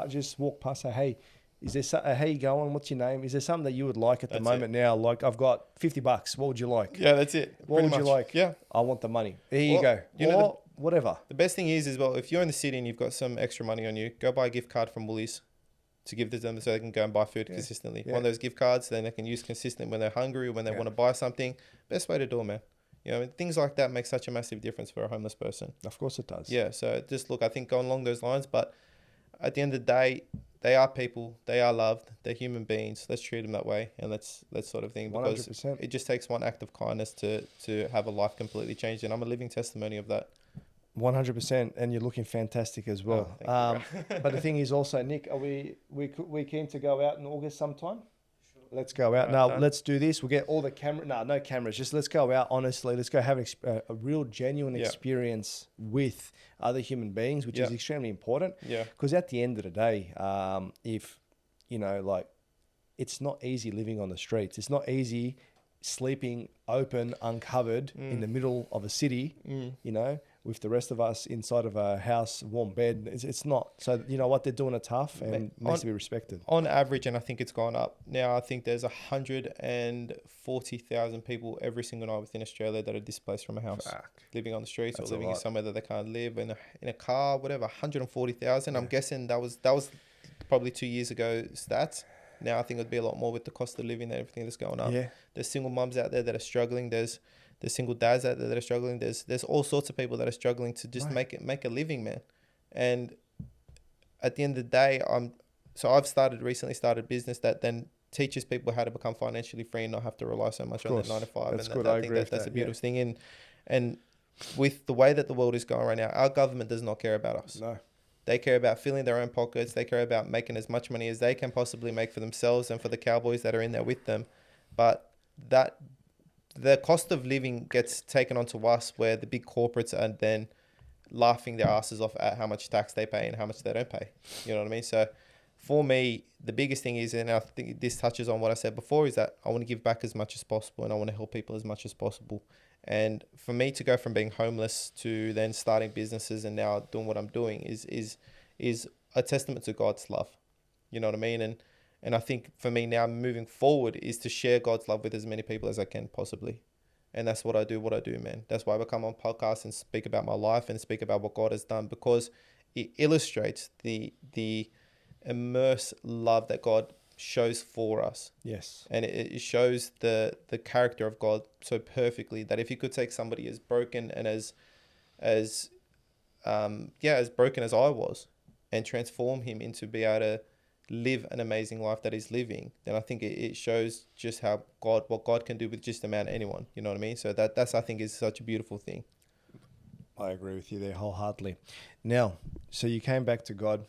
just walk past, say, hey, is there how you going? What's your name? Is there something that you would like at the moment now? Like, I've got $50. What would you like? Yeah, that's it. What would you like? Yeah. I want the money. There you go. You know, whatever. The best thing is, well, if you're in the city and you've got some extra money on you, go buy a gift card from Woolies to give to them so they can go and buy food consistently. One of those gift cards, then they can use consistently when they're hungry or when they want to buy something. Best way to do it, man. You know, things like that make such a massive difference for a homeless person. Of course it does. Yeah, so just look, I think going along those lines, but at the end of the day, they are people, they are loved, they're human beings. Let's treat them that way, and let's sort of thing, because 100%. It just takes one act of kindness to have a life completely changed, and I'm a living testimony of that. 100%, and you're looking fantastic as well. But the thing is also, Nick, are we keen to go out in August sometime? Sure. Let's go out. Now, let's do this. We'll get all the no cameras. Just let's go out, honestly. Let's go have a real genuine experience with other human beings, which is extremely important. Yeah. Because at the end of the day, if, you know, like, it's not easy living on the streets. It's not easy sleeping open, uncovered in the middle of a city, you know, with the rest of us inside of a house, warm bed. It's not. So, you know what, they're doing it tough and needs to be respected. On average, and I think it's gone up. Now, I think there's 140,000 people every single night within Australia that are displaced from a house, living on the streets. That's or living in somewhere that they can't live, in a car, whatever, 140,000. I'm guessing that was probably 2 years ago stats. Now I think it'd be a lot more with the cost of living and everything that's going up. Yeah. There's single mums out there that are struggling. There's single dads out there that are struggling. There's all sorts of people that are struggling to just make a living, man. And at the end of the day, I've recently started business that then teaches people how to become financially free and not have to rely so much on that 9 to 5. That's good. I agree. That's a beautiful thing. And with the way that the world is going right now, our government does not care about us. No. They care about filling their own pockets. They care about making as much money as they can possibly make for themselves and for the cowboys that are in there with them. But that the cost of living gets taken onto us, where the big corporates are then laughing their asses off at how much tax they pay and how much they don't pay. You know what I mean? So for me, the biggest thing is, and I think this touches on what I said before, is that I want to give back as much as possible and I want to help people as much as possible. And for me to go from being homeless to then starting businesses and now doing what I'm doing is a testament to God's love. You know what I mean? And I think for me now moving forward is to share God's love with as many people as I can possibly. And that's what I do, man. That's why I come on podcasts and speak about my life and speak about what God has done, because it illustrates the immense love that God shows for us. Yes. And it shows the character of God so perfectly that if he could take somebody as broken and as broken as I was and transform him into be able to live an amazing life that he's living, then I think it shows just what God can do with just about anyone. You know what I mean? So that's I think is such a beautiful thing. I agree with you there wholeheartedly. Now, so you came back to God.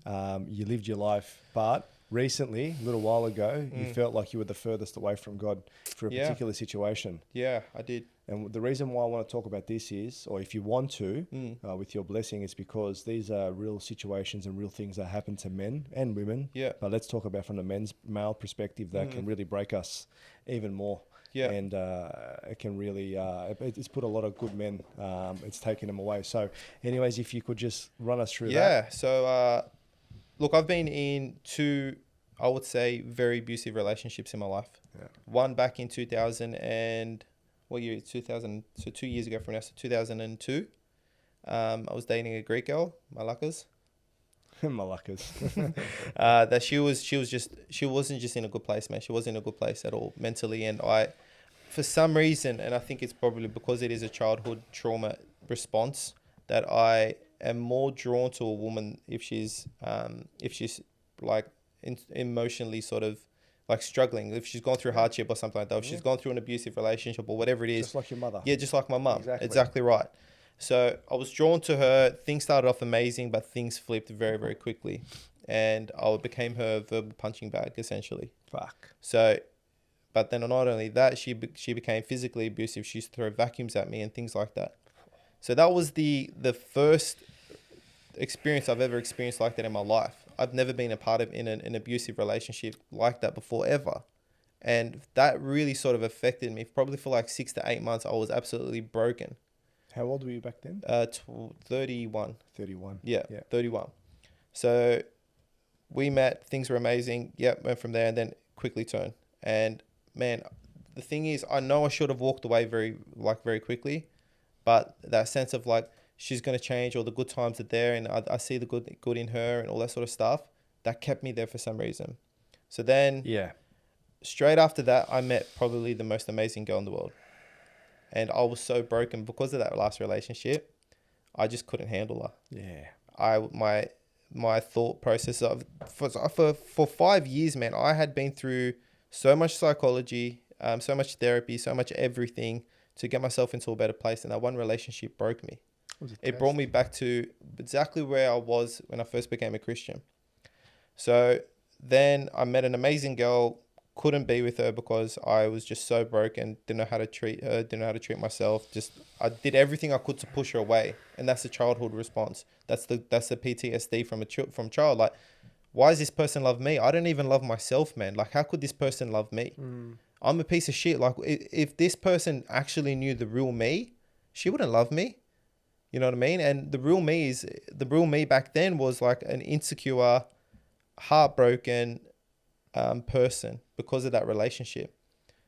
You lived your life, but recently, a little while ago, you felt like you were the furthest away from God for a particular situation. Yeah, I did. And the reason why I want to talk about this is, or if you want to, with your blessing, is because these are real situations and real things that happen to men and women. Yeah. But let's talk about from the male perspective that can really break us even more. Yeah. And it can really, it's put a lot of good men, it's taken them away. So anyways, if you could just run us through that. Yeah. So, look, I've been in 2, I would say, very abusive relationships in my life. Yeah. One back in 2000 and, what year? 2000. So 2 years ago from now, so 2002. I was dating a Greek girl, Malakas. Malakas. That she wasn't just in a good place, man. She wasn't in a good place at all mentally. And for some reason, and I think it's probably because it is a childhood trauma response, that I am more drawn to a woman if she's like emotionally sort of like struggling, if she's gone through hardship or something like that, if she's gone through an abusive relationship or whatever it is. Just like your mother. Yeah, just like my mum. Exactly Right. So I was drawn to her. Things started off amazing, but things flipped very, very quickly. And I became her verbal punching bag, essentially. Fuck. So, but then not only that, she became physically abusive. She used to throw vacuums at me and things like that. So that was the first experience I've ever experienced like that in my life. I've never been a part of in an abusive relationship like that before, ever. And that really sort of affected me. Probably for like 6 to 8 months, I was absolutely broken. How old were you back then? 31. 31. Yeah, 31. So we met, things were amazing. Yep, went from there and then quickly turned. And man, the thing is, I know I should have walked away very quickly, but that sense of like, she's going to change, or the good times are there and I see the good in her and all that sort of stuff, that kept me there for some reason. So then straight after that, I met probably the most amazing girl in the world. And I was so broken because of that last relationship. I just couldn't handle her. Yeah. My thought process of for 5 years, man, I had been through so much psychology, so much therapy, so much everything to get myself into a better place. And that one relationship broke me. It brought me back to exactly where I was when I first became a Christian. So then I met an amazing girl, couldn't be with her because I was just so broken, didn't know how to treat her, didn't know how to treat myself. I did everything I could to push her away. And that's the childhood response. That's the PTSD from child. Like, why does this person love me? I don't even love myself, man. Like, how could this person love me? I'm a piece of shit. Like, if this person actually knew the real me, she wouldn't love me. You know what I mean? And the real me back then was like an insecure, heartbroken person because of that relationship.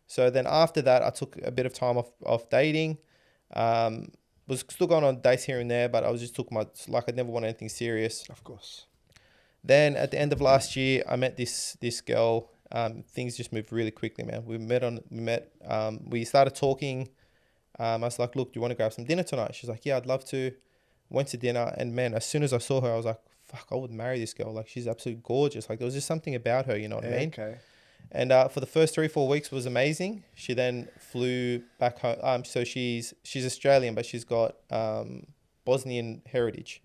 So then after that, I took a bit of time off dating. Was still going on dates here and there, but I I never wanted anything serious. Of course. Then at the end of last year, I met this girl. Things just moved really quickly, man. We started talking. I was like, look, do you want to grab some dinner tonight? She's like, yeah, I'd love to. Went to dinner, and man, as soon as I saw her, I was like, fuck, I would marry this girl. Like, she's absolutely gorgeous. Like, there was just something about her, you know what I mean? Okay. And for the first 3-4 weeks was amazing. She then flew back home. So she's Australian, but she's got Bosnian heritage.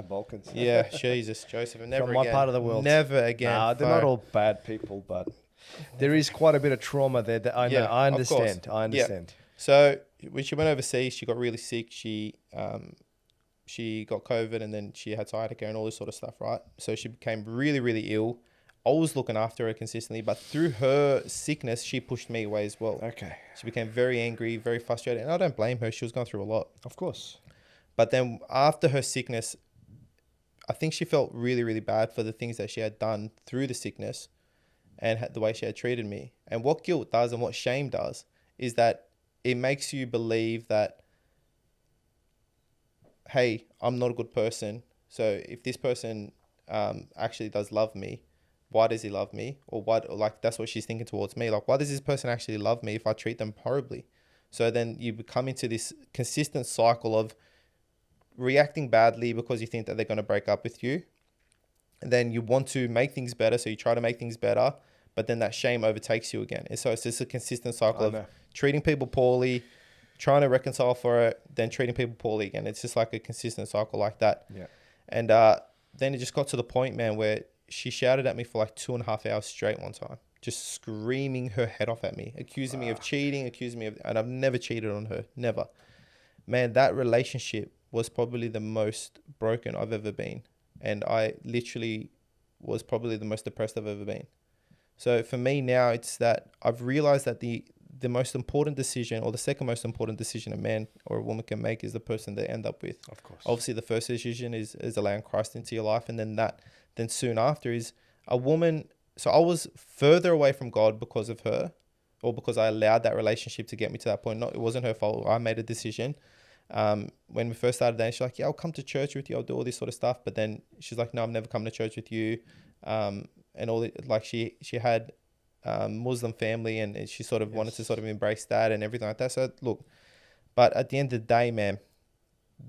Balkans. Yeah, Jesus, Joseph. And never From my again. part of the world. Never again. Nah, they're not all bad people, but there is quite a bit of trauma there that I know. Yeah, I understand. of course. I understand. Yeah. So when she went overseas, she got really sick. She got COVID, and then she had sciatica and all this sort of stuff, right? So she became really, really ill. I was looking after her consistently, but through her sickness, she pushed me away as well. Okay. She became very angry, very frustrated, and I don't blame her. She was going through a lot. Of course. But then after her sickness, I think she felt really, really bad for the things that she had done through the sickness and the way she had treated me. And what guilt does and what shame does is that it makes you believe that, hey, I'm not a good person. So if this person actually does love me, why does he love me? Or like, that's what she's thinking towards me. Like, why does this person actually love me if I treat them horribly? So then you become into this consistent cycle of reacting badly because you think that they're going to break up with you. And then you want to make things better. So you try to make things better, but then that shame overtakes you again. And so it's just a consistent cycle of treating people poorly, trying to reconcile for it, then treating people poorly again. It's just like a consistent cycle like that. Yeah. And then it just got to the point, man, where she shouted at me for like 2.5 hours straight one time, just screaming her head off at me, accusing me of cheating, and I've never cheated on her, never. Man, that relationship was probably the most broken I've ever been. And I literally was probably the most depressed I've ever been. So for me now, it's that I've realized that the most important decision, or the second most important decision a man or a woman can make, is the person they end up with. Of course. Obviously, the first decision is allowing Christ into your life. And then soon after is a woman. So I was further away from God because of her, or because I allowed that relationship to get me to that point. It wasn't her fault. I made a decision. When we first started dating, she's like, yeah, I'll come to church with you. I'll do all this sort of stuff. But then she's like, no, I'm never coming to church with you. And all it, like she had Muslim family, and she sort of wanted to sort of embrace that and everything like that. So look, but at the end of the day, man,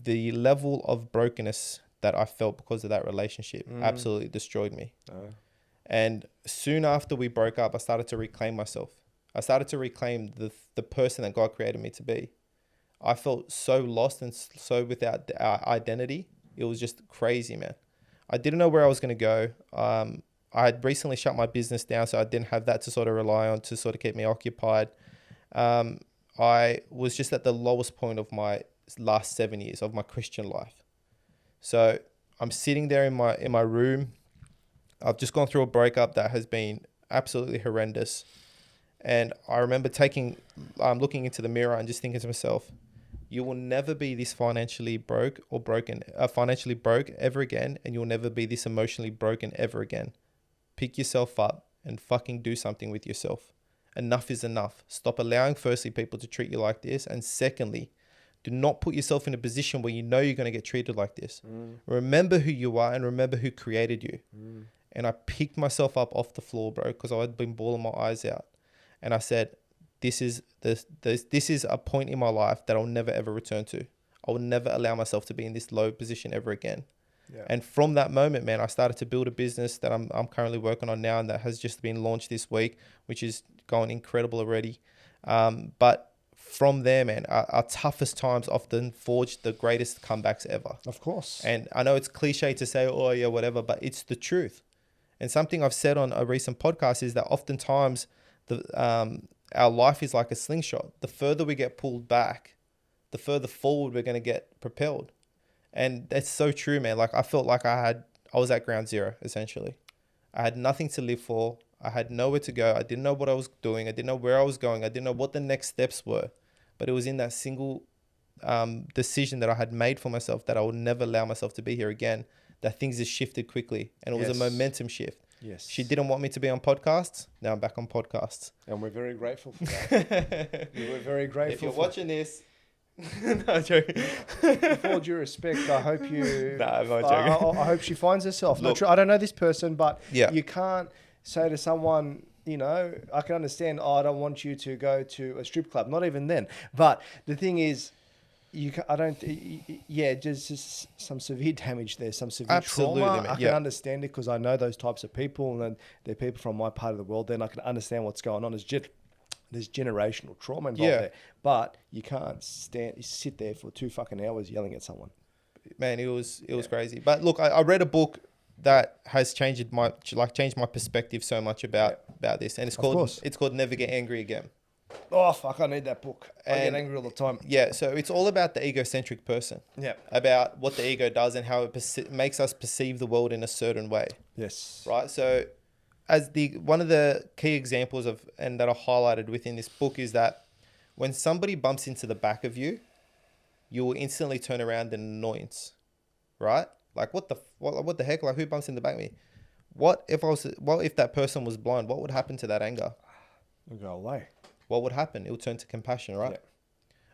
the level of brokenness that I felt because of that relationship absolutely destroyed me. And soon after we broke up, I started to reclaim myself. I started to reclaim the person that God created me to be. I felt so lost and so without identity. It was just crazy, man. I didn't know where I was going to go. I had recently shut my business down, so I didn't have that to sort of rely on to sort of keep me occupied. I was just at the lowest point of my last 7 years of my Christian life. So I'm sitting there in my room. I've just gone through a breakup that has been absolutely horrendous. And I remember looking into the mirror and just thinking to myself, you will never be this financially broke ever again. And you'll never be this emotionally broken ever again. Pick yourself up and fucking do something with yourself. Enough is enough. Stop allowing, firstly, people to treat you like this. And secondly, do not put yourself in a position where you know you're going to get treated like this. Remember who you are and remember who created you. And I picked myself up off the floor, bro, because I had been bawling my eyes out. And I said, this is a point in my life that I'll never, ever return to. I will never allow myself to be in this low position ever again. Yeah. And from that moment, man, I started to build a business that I'm currently working on now, and that has just been launched this week, which is going incredible already. But from there, man, our toughest times often forge the greatest comebacks ever. Of course. And I know it's cliche to say, oh yeah, whatever, but it's the truth. And something I've said on a recent podcast is that oftentimes our life is like a slingshot. The further we get pulled back, the further forward we're going to get propelled. And that's so true, man. Like I felt like I was at ground zero, essentially. I had nothing to live for. I had nowhere to go. I didn't know what I was doing. I didn't know where I was going. I didn't know what the next steps were. But it was in that single decision that I had made for myself that I would never allow myself to be here again, that things just shifted quickly. And it was a momentum shift. Yes. She didn't want me to be on podcasts. Now I'm back on podcasts. And we're very grateful for that. We're very grateful. If you're watching this... No, I'm joking. With all due respect, I hope you... No, I'm not joking. I hope she finds herself. Look, I don't know this person, but yeah. You can't say to someone, you know, I can understand, I don't want you to go to a strip club. Not even then. But the thing is, just some severe damage there, some severe trauma. Man. I can understand it because I know those types of people, and they're people from my part of the world. Then I can understand what's going on. There's generational trauma involved there, but you can't sit there for 2 fucking hours yelling at someone. Man, it was crazy. But look, I read a book that has changed my perspective so much about this, and it's called Never Get Angry Again. Oh fuck! I need that book. I get angry all the time. Yeah, so it's all about the egocentric person. Yeah. About what the ego does and how it makes us perceive the world in a certain way. Yes. Right. So, as one of the key examples and that are highlighted within this book is that when somebody bumps into the back of you, you will instantly turn around in annoyance. Right. Like what the heck? Like who bumps in the back of me? What if that person was blind? What would happen to that anger? It'll go away. What would happen? It will turn to compassion, right?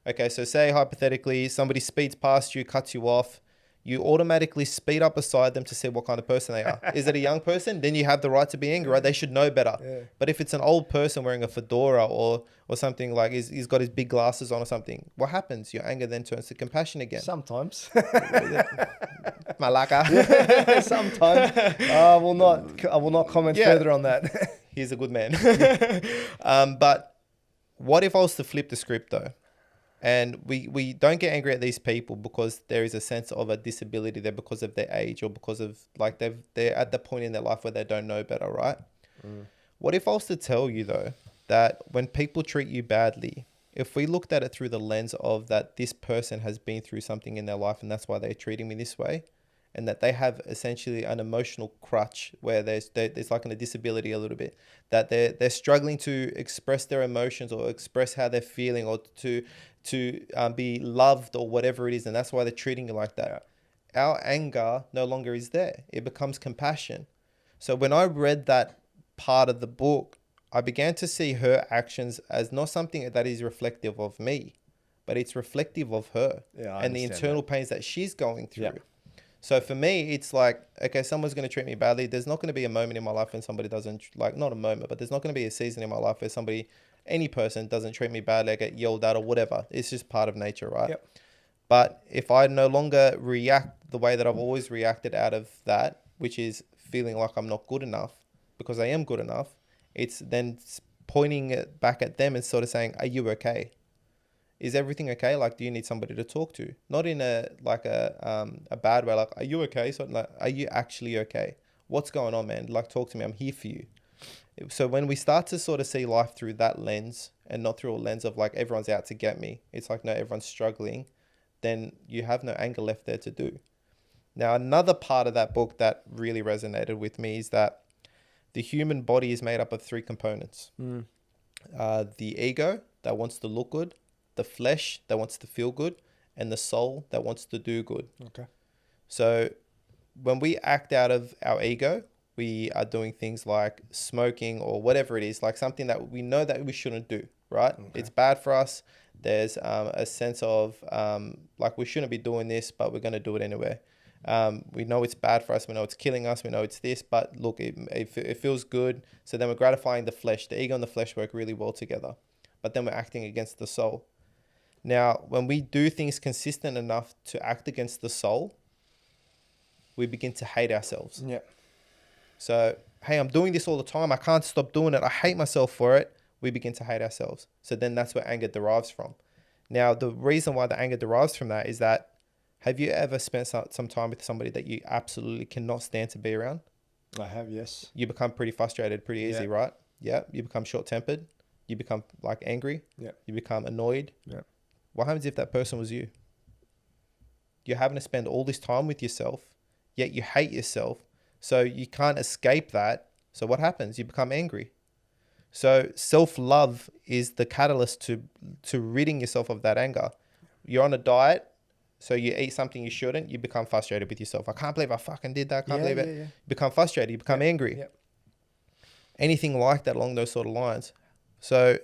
Yeah. Okay, so say hypothetically somebody speeds past you, cuts you off. You automatically speed up beside them to see what kind of person they are. Is it a young person? Then you have the right to be angry, right? They should know better. Yeah. But if it's an old person wearing a fedora or something like he's got his big glasses on or something, what happens? Your anger then turns to compassion again. Sometimes. Malaka. Yeah, sometimes. I will not comment further on that. He's a good man. But what if I was to flip the script though? And we don't get angry at these people because there is a sense of a disability there because of their age or because of like they're at the point in their life where they don't know better, right? What if I was to tell you though that when people treat you badly, if we looked at it through the lens of that this person has been through something in their life and that's why they're treating me this way, and that they have essentially an emotional crutch where there's like a disability a little bit, that they're struggling to express their emotions or express how they're feeling or to be loved or whatever it is, and that's why they're treating you like that. Our anger no longer is there. It becomes compassion. So when I read that part of the book, I began to see her actions as not something that is reflective of me, but it's reflective of her and the internal pains that she's going through. Yeah. So for me, it's like, okay, someone's going to treat me badly. There's not going to be a moment in my life when somebody doesn't, like, not a moment, but there's not going to be a season in my life where any person doesn't treat me badly, I get yelled at or whatever. It's just part of nature, right? Yep. But if I no longer react the way that I've always reacted out of that, which is feeling like I'm not good enough because I am good enough, it's then pointing it back at them and sort of saying, are you okay? Is everything okay? Like, do you need somebody to talk to? Not in a bad way. Like, are you okay? So like, are you actually okay? What's going on, man? Like, talk to me. I'm here for you. So when we start to sort of see life through that lens and not through a lens of like, everyone's out to get me. It's like, no, everyone's struggling. Then you have no anger left there to do. Now, another part of that book that really resonated with me is that the human body is made up of 3 components. The ego that wants to look good, the flesh that wants to feel good, and the soul that wants to do good. Okay. So when we act out of our ego, we are doing things like smoking or whatever it is, like something that we know that we shouldn't do, right? Okay. It's bad for us. There's a sense of like we shouldn't be doing this, but we're going to do it anyway. We know it's bad for us. We know it's killing us. We know it's this, but look, it feels good. So then we're gratifying the flesh. The ego and the flesh work really well together, but then we're acting against the soul. Now, when we do things consistent enough to act against the soul, we begin to hate ourselves. Yeah. So, hey, I'm doing this all the time. I can't stop doing it. I hate myself for it. We begin to hate ourselves. So then that's where anger derives from. Now, the reason why the anger derives from that is that, have you ever spent some time with somebody that you absolutely cannot stand to be around? I have, yes. You become pretty frustrated pretty easy, right? Yeah. You become short-tempered. You become like angry. Yeah. You become annoyed. Yeah. What happens if that person was you? You're having to spend all this time with yourself, yet you hate yourself. So you can't escape that. So what happens? You become angry. So self-love is the catalyst to ridding yourself of that anger. You're on a diet, so you eat something you shouldn't, you become frustrated with yourself. I can't believe I fucking did that. I can't believe it. You become frustrated. You become angry. Yeah. Anything like that along those sort of lines. So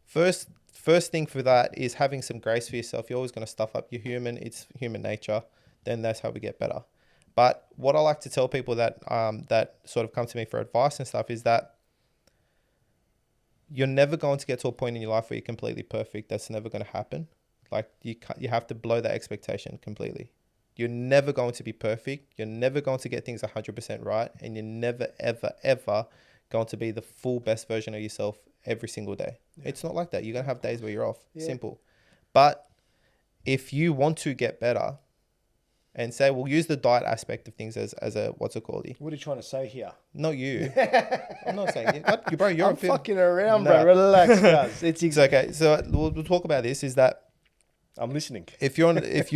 first thing for that is having some grace for yourself. You're always going to stuff up. You're human. It's human nature. Then that's how we get better. But what I like to tell people that that sort of come to me for advice and stuff is that you're never going to get to a point in your life where you're completely perfect. That's never going to happen. Like you have to blow that expectation completely. You're never going to be perfect. You're never going to get things 100% right. And you're never, ever, ever going to be the full best version of yourself every single day. Yeah. It's not like that. You're going to have days where you're off. Yeah. Simple. But if you want to get better, and say, we'll use the diet aspect of things as a, what's it called? What are you trying to say here? Not you. I'm not saying you. Bro, you're I'm fucking around, bro. Relax, guys. It's okay. So we'll talk about this is that I'm listening. If you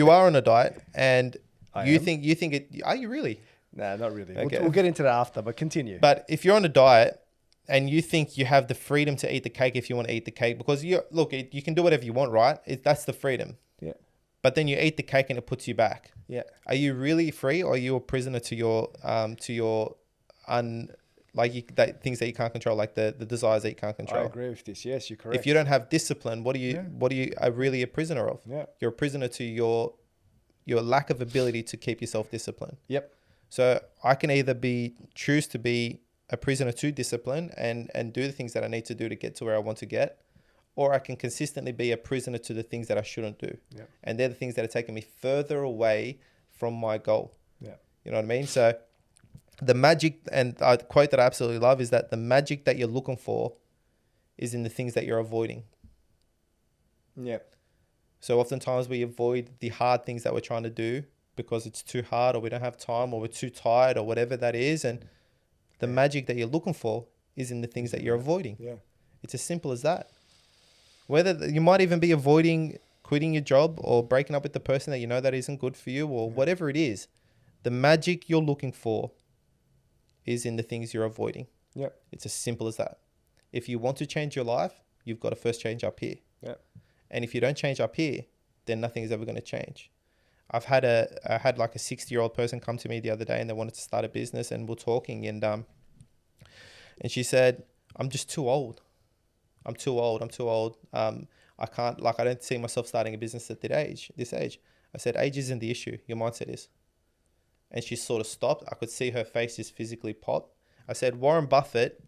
are on a diet and you think it, are you really? No, not really. Okay. We'll get into that after, but continue. But if you're on a diet and you think you have the freedom to eat the cake if you want to eat the cake, because you can do whatever you want, right? That's the freedom. Yeah. But then you eat the cake and it puts you back. Yeah. Are you really free, or are you a prisoner to your things that you can't control, like the desires that you can't control? I agree with this. Yes, you're correct. If you don't have discipline, what are you really a prisoner of? Yeah. You're a prisoner to your lack of ability to keep yourself disciplined. Yep. So I can either choose to be a prisoner to discipline and do the things that I need to do to get to where I want to get, or I can consistently be a prisoner to the things that I shouldn't do. Yeah. And they're the things that are taking me further away from my goal. Yeah. You know what I mean? So the magic, and a quote that I absolutely love is that the magic that you're looking for is in the things that you're avoiding. Yeah. So oftentimes we avoid the hard things that we're trying to do because it's too hard, or we don't have time, or we're too tired, or whatever that is. And the magic that you're looking for is in the things that you're avoiding. Yeah. It's as simple as that. Whether you might even be avoiding quitting your job or breaking up with the person that you know that isn't good for you, or whatever it is, the magic you're looking for is in the things you're avoiding. Yeah. It's as simple as that. If you want to change your life, you've got to first change up here. Yeah. And if you don't change up here, then nothing is ever going to change. I had like a 60-year-old person come to me the other day, and they wanted to start a business, and we're talking, and she said, I'm just too old. I'm too old. I can't, I don't see myself starting a business at this age. I said, age isn't the issue. Your mindset is. And she sort of stopped. I could see her face just physically pop. I said, Warren Buffett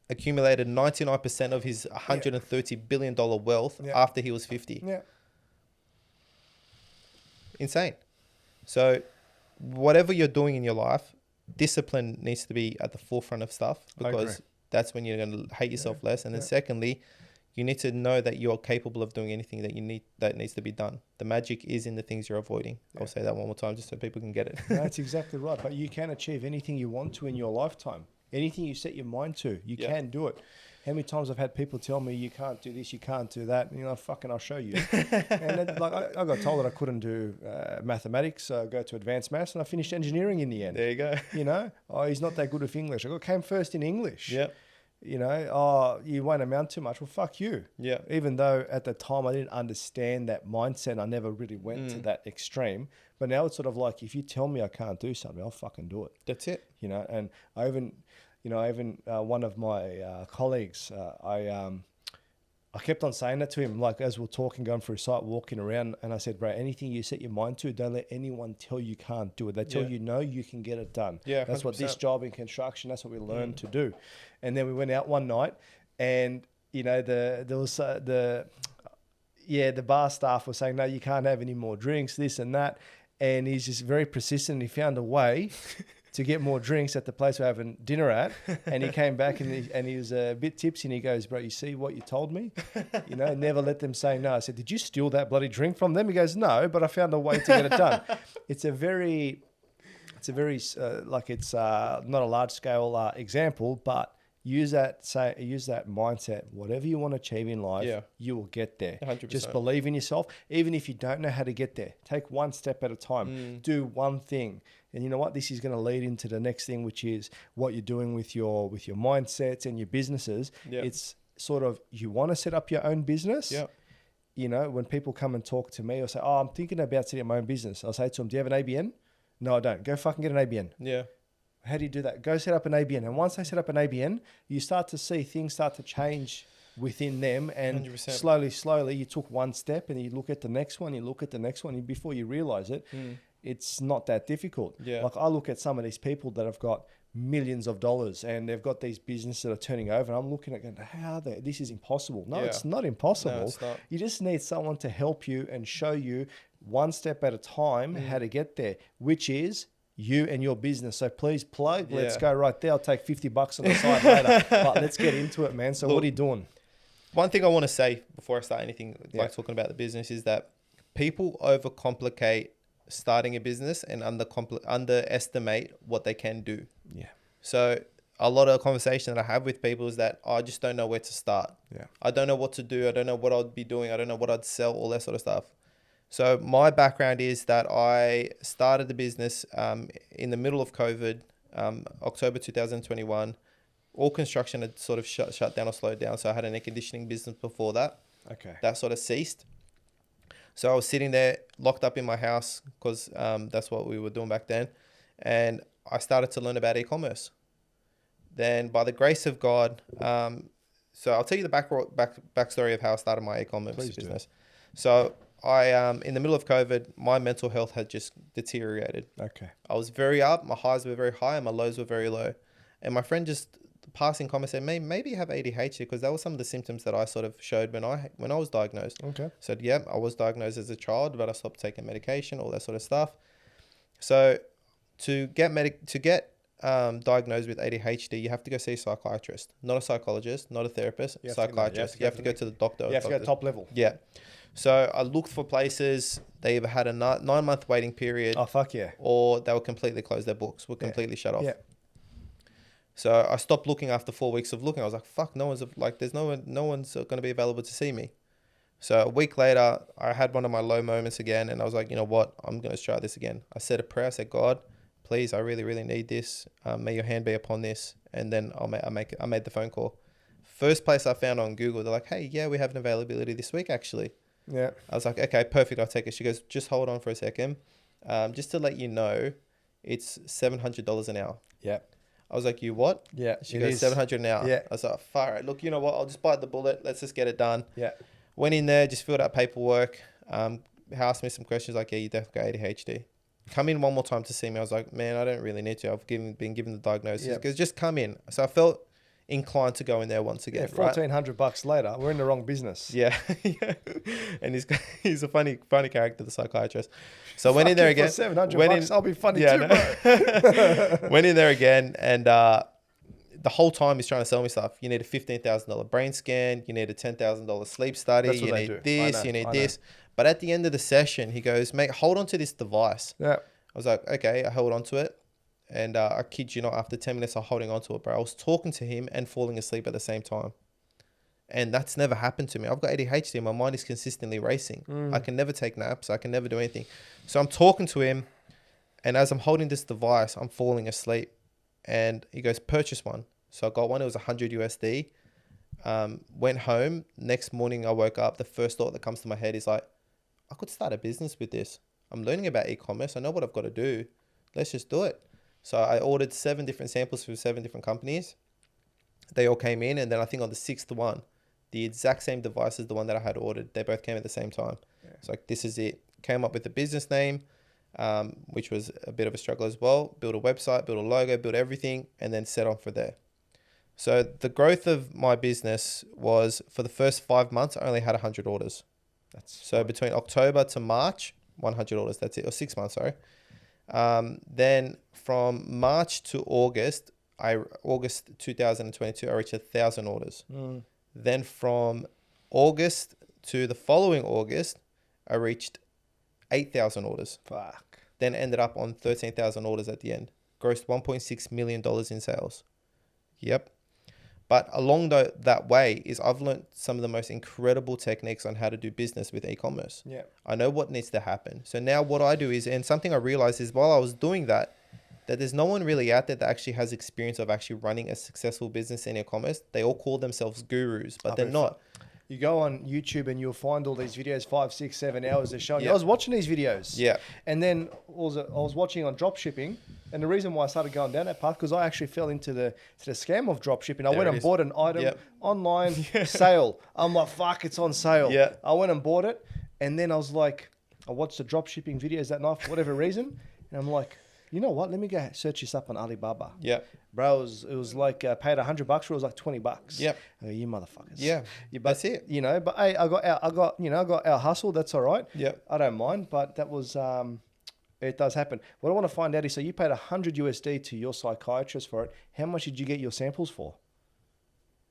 accumulated 99% of his $130 billion wealth after he was 50. Yeah. Insane. So whatever you're doing in your life, discipline needs to be at the forefront of stuff, because that's when you're going to hate yourself less. And then secondly, you need to know that you're capable of doing anything that needs to be done. The magic is in the things you're avoiding. I'll say that one more time just so people can get it. That's exactly right. But you can achieve anything you want to in your lifetime. Anything you set your mind to, you can do it. How many times I've had people tell me, you can't do this, you can't do that. And, I'll show you. And then, I got told that I couldn't do mathematics, so I go to advanced maths, and I finished engineering in the end. There you go. Oh, he's not that good with English. I came first in English. Yep. Oh, you won't amount to much. Well, fuck you. Yeah. Even though at the time I didn't understand that mindset, I never really went to that extreme. But now it's sort of like, if you tell me I can't do something, I'll fucking do it. That's it. And I even one of my colleagues, I kept on saying that to him, like as we're talking, going through site, walking around, and I said, bro, anything you set your mind to, don't let anyone tell you can't do it. They tell you can get it done. Yeah, that's 100%. what this job in construction, that's what we learned to do. And then we went out one night, and the bar staff was saying, no, you can't have any more drinks, this and that. And he's just very persistent. He found a way to get more drinks at the place we're having dinner at. And he came back and he was a bit tipsy, and he goes, bro, you see what you told me? Never let them say no. I said, did you steal that bloody drink from them? He goes, no, but I found a way to get it done. It's not a large scale example, but use that mindset. Whatever you want to achieve in life, you will get there. 100%. Just believe in yourself. Even if you don't know how to get there, take one step at a time. Do one thing. And you know what? This is going to lead into the next thing, which is what you're doing with your mindsets and your businesses. Yep. It's sort of, you want to set up your own business. Yep. When people come and talk to me or say, oh, I'm thinking about setting up my own business, I'll say to them, do you have an ABN? No, I don't. Go fucking get an ABN. Yeah. How do you do that? Go set up an ABN. And once they set up an ABN, you start to see things start to change within them. And 100%. Slowly, you took one step, and you look at the next one, and before you realize it, it's not that difficult. Yeah. Like I look at some of these people that have got millions of dollars, and they've got these businesses that are turning over, and I'm looking at going, this is impossible. No, it's not impossible. No, it's not. You just need someone to help you and show you one step at a time how to get there, which is you and your business. So please plug. Let's go right there. I'll take $50 on the side later. But let's get into it, man. So what are you doing? One thing I want to say before I start anything like talking about the business is that people overcomplicate starting a business and underestimate what they can do. Yeah. So a lot of conversation that I have with people is that I just don't know where to start. Yeah. I don't know what to do. I don't know what I'd be doing. I don't know what I'd sell, all that sort of stuff. So my background is that I started the business in the middle of COVID, October 2021. All construction had sort of shut down or slowed down. So I had an air conditioning business before that. Okay. That sort of ceased. So I was sitting there locked up in my house because that's what we were doing back then. And I started to learn about e-commerce. Then by the grace of God, so I'll tell you the backstory of how I started my e-commerce business. So in the middle of COVID, my mental health had just deteriorated. Okay. I was very up, my highs were very high, and my lows were very low. And my friend just passing comment said, maybe you have ADHD, because that was some of the symptoms that I sort of showed when I was diagnosed. Okay. Said, yeah, I was diagnosed as a child, but I stopped taking medication, all that sort of stuff. So to get diagnosed with ADHD, you have to go see a psychiatrist, not a psychologist, not a therapist, psychiatrist. You have to go to the doctor. You have to go top level. Yeah. So I looked for places. They either had a 9-month waiting period. Oh, fuck yeah. Or they were completely closed. Their books were completely shut off. Yeah. So I stopped looking after 4 weeks of looking. I was like, fuck, there's no one's going to be available to see me. So a week later, I had one of my low moments again. And I was like, you know what? I'm going to try this again. I said a prayer. I said, God, please, I really, really need this. May your hand be upon this. And then I made the phone call. First place I found on Google, they're like, hey, yeah, we have an availability this week, actually. Yeah. I was like, okay, perfect. I'll take it. She goes, just hold on for a second. Just to let you know, it's $700 an hour. Yeah. I was like, you what? Yeah. She goes, $700 an hour. Yeah. I was like, far right. Look, you know what? I'll just bite the bullet. Let's just get it done. Yeah. Went in there, just filled out paperwork. Asked me some questions like, yeah, you definitely got ADHD. Come in one more time to see me. I was like, man, I don't really need to. I've been given the diagnosis. Yeah. Because just come in. So I felt inclined to go in there once again. Yeah, $1,400 later, we're in the wrong business. Yeah. And he's a funny character, the psychiatrist. So I went in there again. For $700, I'll be funny too, bro. Went in there again, and the whole time he's trying to sell me stuff. You need a $15,000 brain scan. You need a $10,000 sleep study. That's what you they need do. this. You need this. But at the end of the session, he goes, mate, hold on to this device. Yeah. I was like, okay. I held on to it. And I kid you not, after 10 minutes of holding onto it, bro, I was talking to him and falling asleep at the same time. And that's never happened to me. I've got ADHD and my mind is consistently racing. I can never take naps. I can never do anything. So I'm talking to him. And as I'm holding this device, I'm falling asleep. And he goes, purchase one. So I got one. It was $100 USD. Went home. Next morning, I woke up. The first thought that comes to my head is like, I could start a business with this. I'm learning about e-commerce. I know what I've got to do. Let's just do it. So I ordered 7 different samples from 7 different companies. They all came in. And then I think on the 6th one, the exact same device as the one that I had ordered, they both came at the same time. Yeah. It's like, this is it. Came up with a business name, which was a bit of a struggle as well. Build a website, build a logo, build everything, and then set on for there. So the growth of my business was, for the first 5 months, I only had 100 orders. So between October to March, 100 orders, that's it. Or 6 months, sorry. Then from March to August 2022, I reached 1,000 orders. Then from August to the following August, I reached 8,000 orders. Fuck. Then ended up on 13,000 orders at the end. Grossed $1.6 million in sales. Yep. But along that way is I've learned some of the most incredible techniques on how to do business with e-commerce. Yeah. I know what needs to happen. So now what I do is, and something I realized is while I was doing that there's no one really out there that actually has experience of actually running a successful business in e-commerce. They all call themselves gurus, but they're not. You go on YouTube and you'll find all these videos, 5, 6, 7 hours they're showing. I was watching these videos. Yeah. And then I was watching on drop shipping. And the reason why I started going down that path, because I actually fell into the scam of drop shipping. I went and bought an item online, sale. I'm like, fuck, it's on sale. Yeah. I went and bought it. And then I was like, I watched the drop shipping videos that night for whatever reason. And I'm like, you know what? Let me go search this up on Alibaba. Yeah. Bro, it was like paid $100 for it. Was like $20. Yep. Oh, you motherfuckers. Yeah. But, that's it. You know, but hey, I got our hustle. That's all right. Yeah. I don't mind. But that was it does happen. What I want to find out is, so you paid $100 USD to your psychiatrist for it. How much did you get your samples for?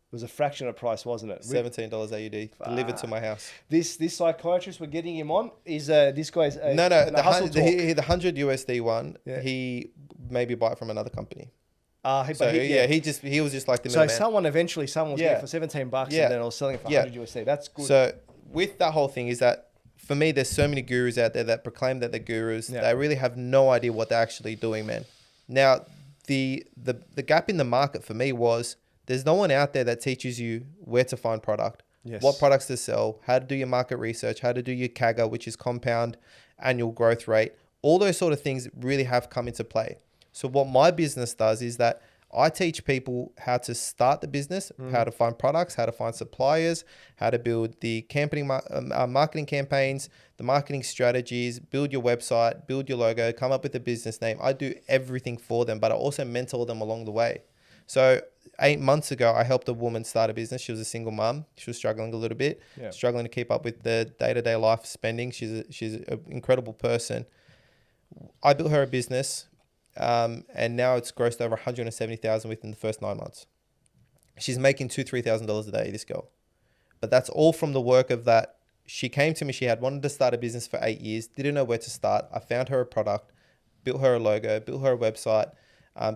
It was a fraction of price, wasn't it? $17 AUD delivered to my house. This psychiatrist we're getting him on is this guy's the $100 USD one. Yeah. He maybe bought it from another company. He was just like the middleman. So someone was getting it for $17 and then I was selling it for $100 USD. That's good. So with that whole thing is that, for me, there's so many gurus out there that proclaim that they're gurus. Yeah. They really have no idea what they're actually doing, man. Now, the gap in the market for me was, there's no one out there that teaches you where to find product, what products to sell, how to do your market research, how to do your CAGR, which is compound annual growth rate. All those sort of things really have come into play. So what my business does is that I teach people how to start the business, how to find products, how to find suppliers, how to build the marketing campaigns, the marketing strategies, build your website, build your logo, come up with a business name. I do everything for them, but I also mentor them along the way. So 8 months ago, I helped a woman start a business. She was a single mom. She was struggling a little bit, struggling to keep up with the day-to-day life spending. She's an incredible person. I built her a business. And now it's grossed over 170,000 within the first 9 months. She's making $2,000-$3,000 a day, this girl. But that's all from the work of that. She came to me. She had wanted to start a business for 8 years, didn't know where to start. I found her a product, built her a logo, built her a website,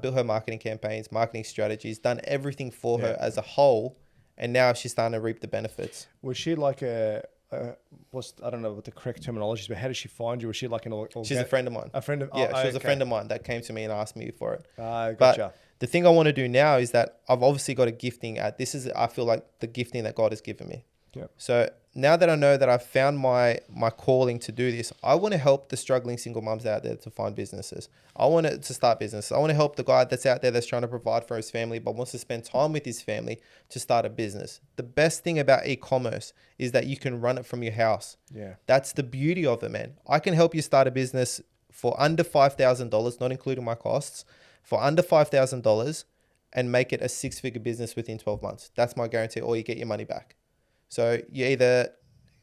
built her marketing campaigns, marketing strategies, done everything for her as a whole. And now she's starting to reap the benefits. Was she like I don't know what the correct terminology is, but how did she find you? Was she like She's a friend of mine. A friend of... Yeah, she was a friend of mine that came to me and asked me for it. Gotcha. But the thing I want to do now is that I've obviously got a gifting I feel like the gifting that God has given me. Yeah. So now that I know that I've found my calling to do this, I want to help the struggling single mums out there to find businesses. I want to start business. I want to help the guy that's out there that's trying to provide for his family but wants to spend time with his family to start a business. The best thing about e-commerce is that you can run it from your house. Yeah. That's the beauty of it, man. I can help you start a business for under $5,000, not including my costs, for under $5,000 and make it a 6-figure business within 12 months. That's my guarantee, or you get your money back. So you either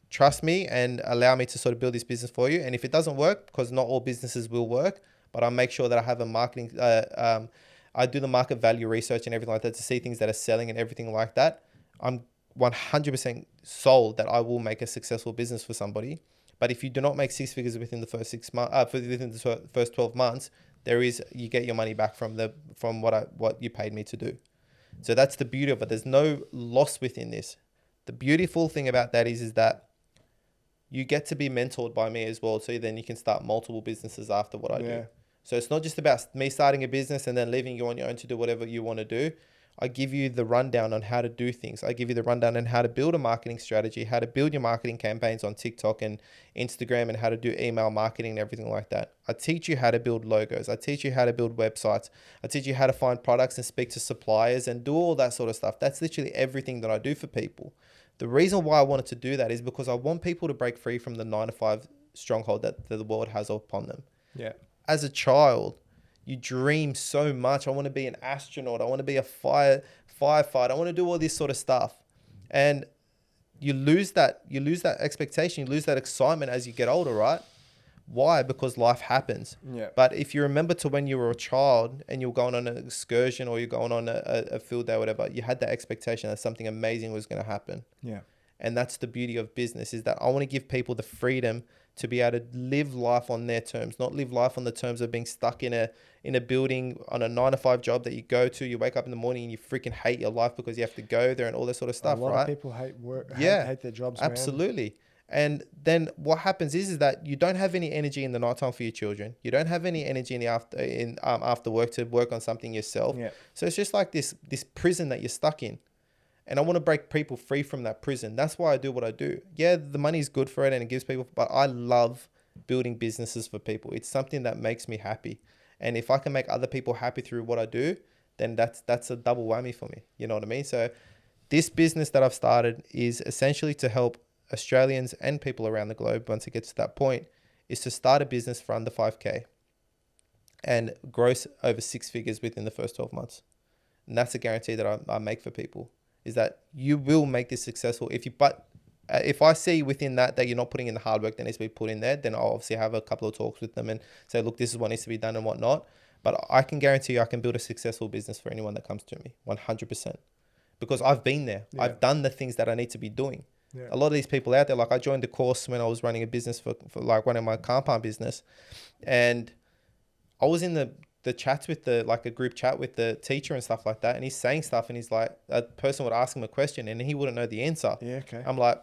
trust me and allow me to sort of build this business for you. And if it doesn't work, because not all businesses will work, but I make sure that I have a marketing, I do the market value research and everything like that to see things that are selling and everything like that. I'm 100% sold that I will make a successful business for somebody. But if you do not make 6 figures within the first 6 months, within the first 12 months, you get your money back from what you paid me to do. So that's the beauty of it. There's no loss within this. The beautiful thing about that is that you get to be mentored by me as well. So then you can start multiple businesses after what I do. So it's not just about me starting a business and then leaving you on your own to do whatever you want to do. I give you the rundown on how to do things. I give you the rundown on how to build a marketing strategy, how to build your marketing campaigns on TikTok and Instagram, and how to do email marketing and everything like that. I teach you how to build logos. I teach you how to build websites. I teach you how to find products and speak to suppliers and do all that sort of stuff. That's literally everything that I do for people. The reason why I wanted to do that is because I want people to break free from the 9-to-5 stronghold that the world has upon them. Yeah. As a child, you dream so much. I want to be an astronaut. I want to be a firefighter. I want to do all this sort of stuff. And you lose that expectation. You lose that excitement as you get older, right? Why? Because life happens. Yeah. But if you remember to when you were a child and you were going on an excursion or you're going on a field day or whatever, you had that expectation that something amazing was going to happen. Yeah. And that's the beauty of business, is that I want to give people the freedom to be able to live life on their terms, not live life on the terms of being stuck in a building on a 9-to-5 job that you go to. You wake up in the morning and you freaking hate your life because you have to go there and all that sort of stuff, right? A lot of people hate work, hate their jobs, absolutely. Man. And then what happens is that you don't have any energy in the nighttime for your children. You don't have any energy after work to work on something yourself. Yeah. So it's just like this prison that you're stuck in. And I want to break people free from that prison. That's why I do what I do. Yeah, the money's good for it and it gives people, but I love building businesses for people. It's something that makes me happy. And if I can make other people happy through what I do, then that's a double whammy for me. You know what I mean? So this business that I've started is essentially to help Australians and people around the globe, once it gets to that point, is to start a business for under 5K and gross over 6 figures within the first 12 months. And that's a guarantee that I make for people, is that you will make this successful. If I see within that you're not putting in the hard work that needs to be put in there, then I'll obviously have a couple of talks with them and say, look, this is what needs to be done and whatnot. But I can guarantee you I can build a successful business for anyone that comes to me, 100%. Because I've been there. Yeah. I've done the things that I need to be doing. Yeah. A lot of these people out there, like I joined the course when I was running a business for like running my car park business. And I was in the chats with a group chat with the teacher and stuff like that. And he's saying stuff and he's like, a person would ask him a question and he wouldn't know the answer. Yeah, okay. I'm like,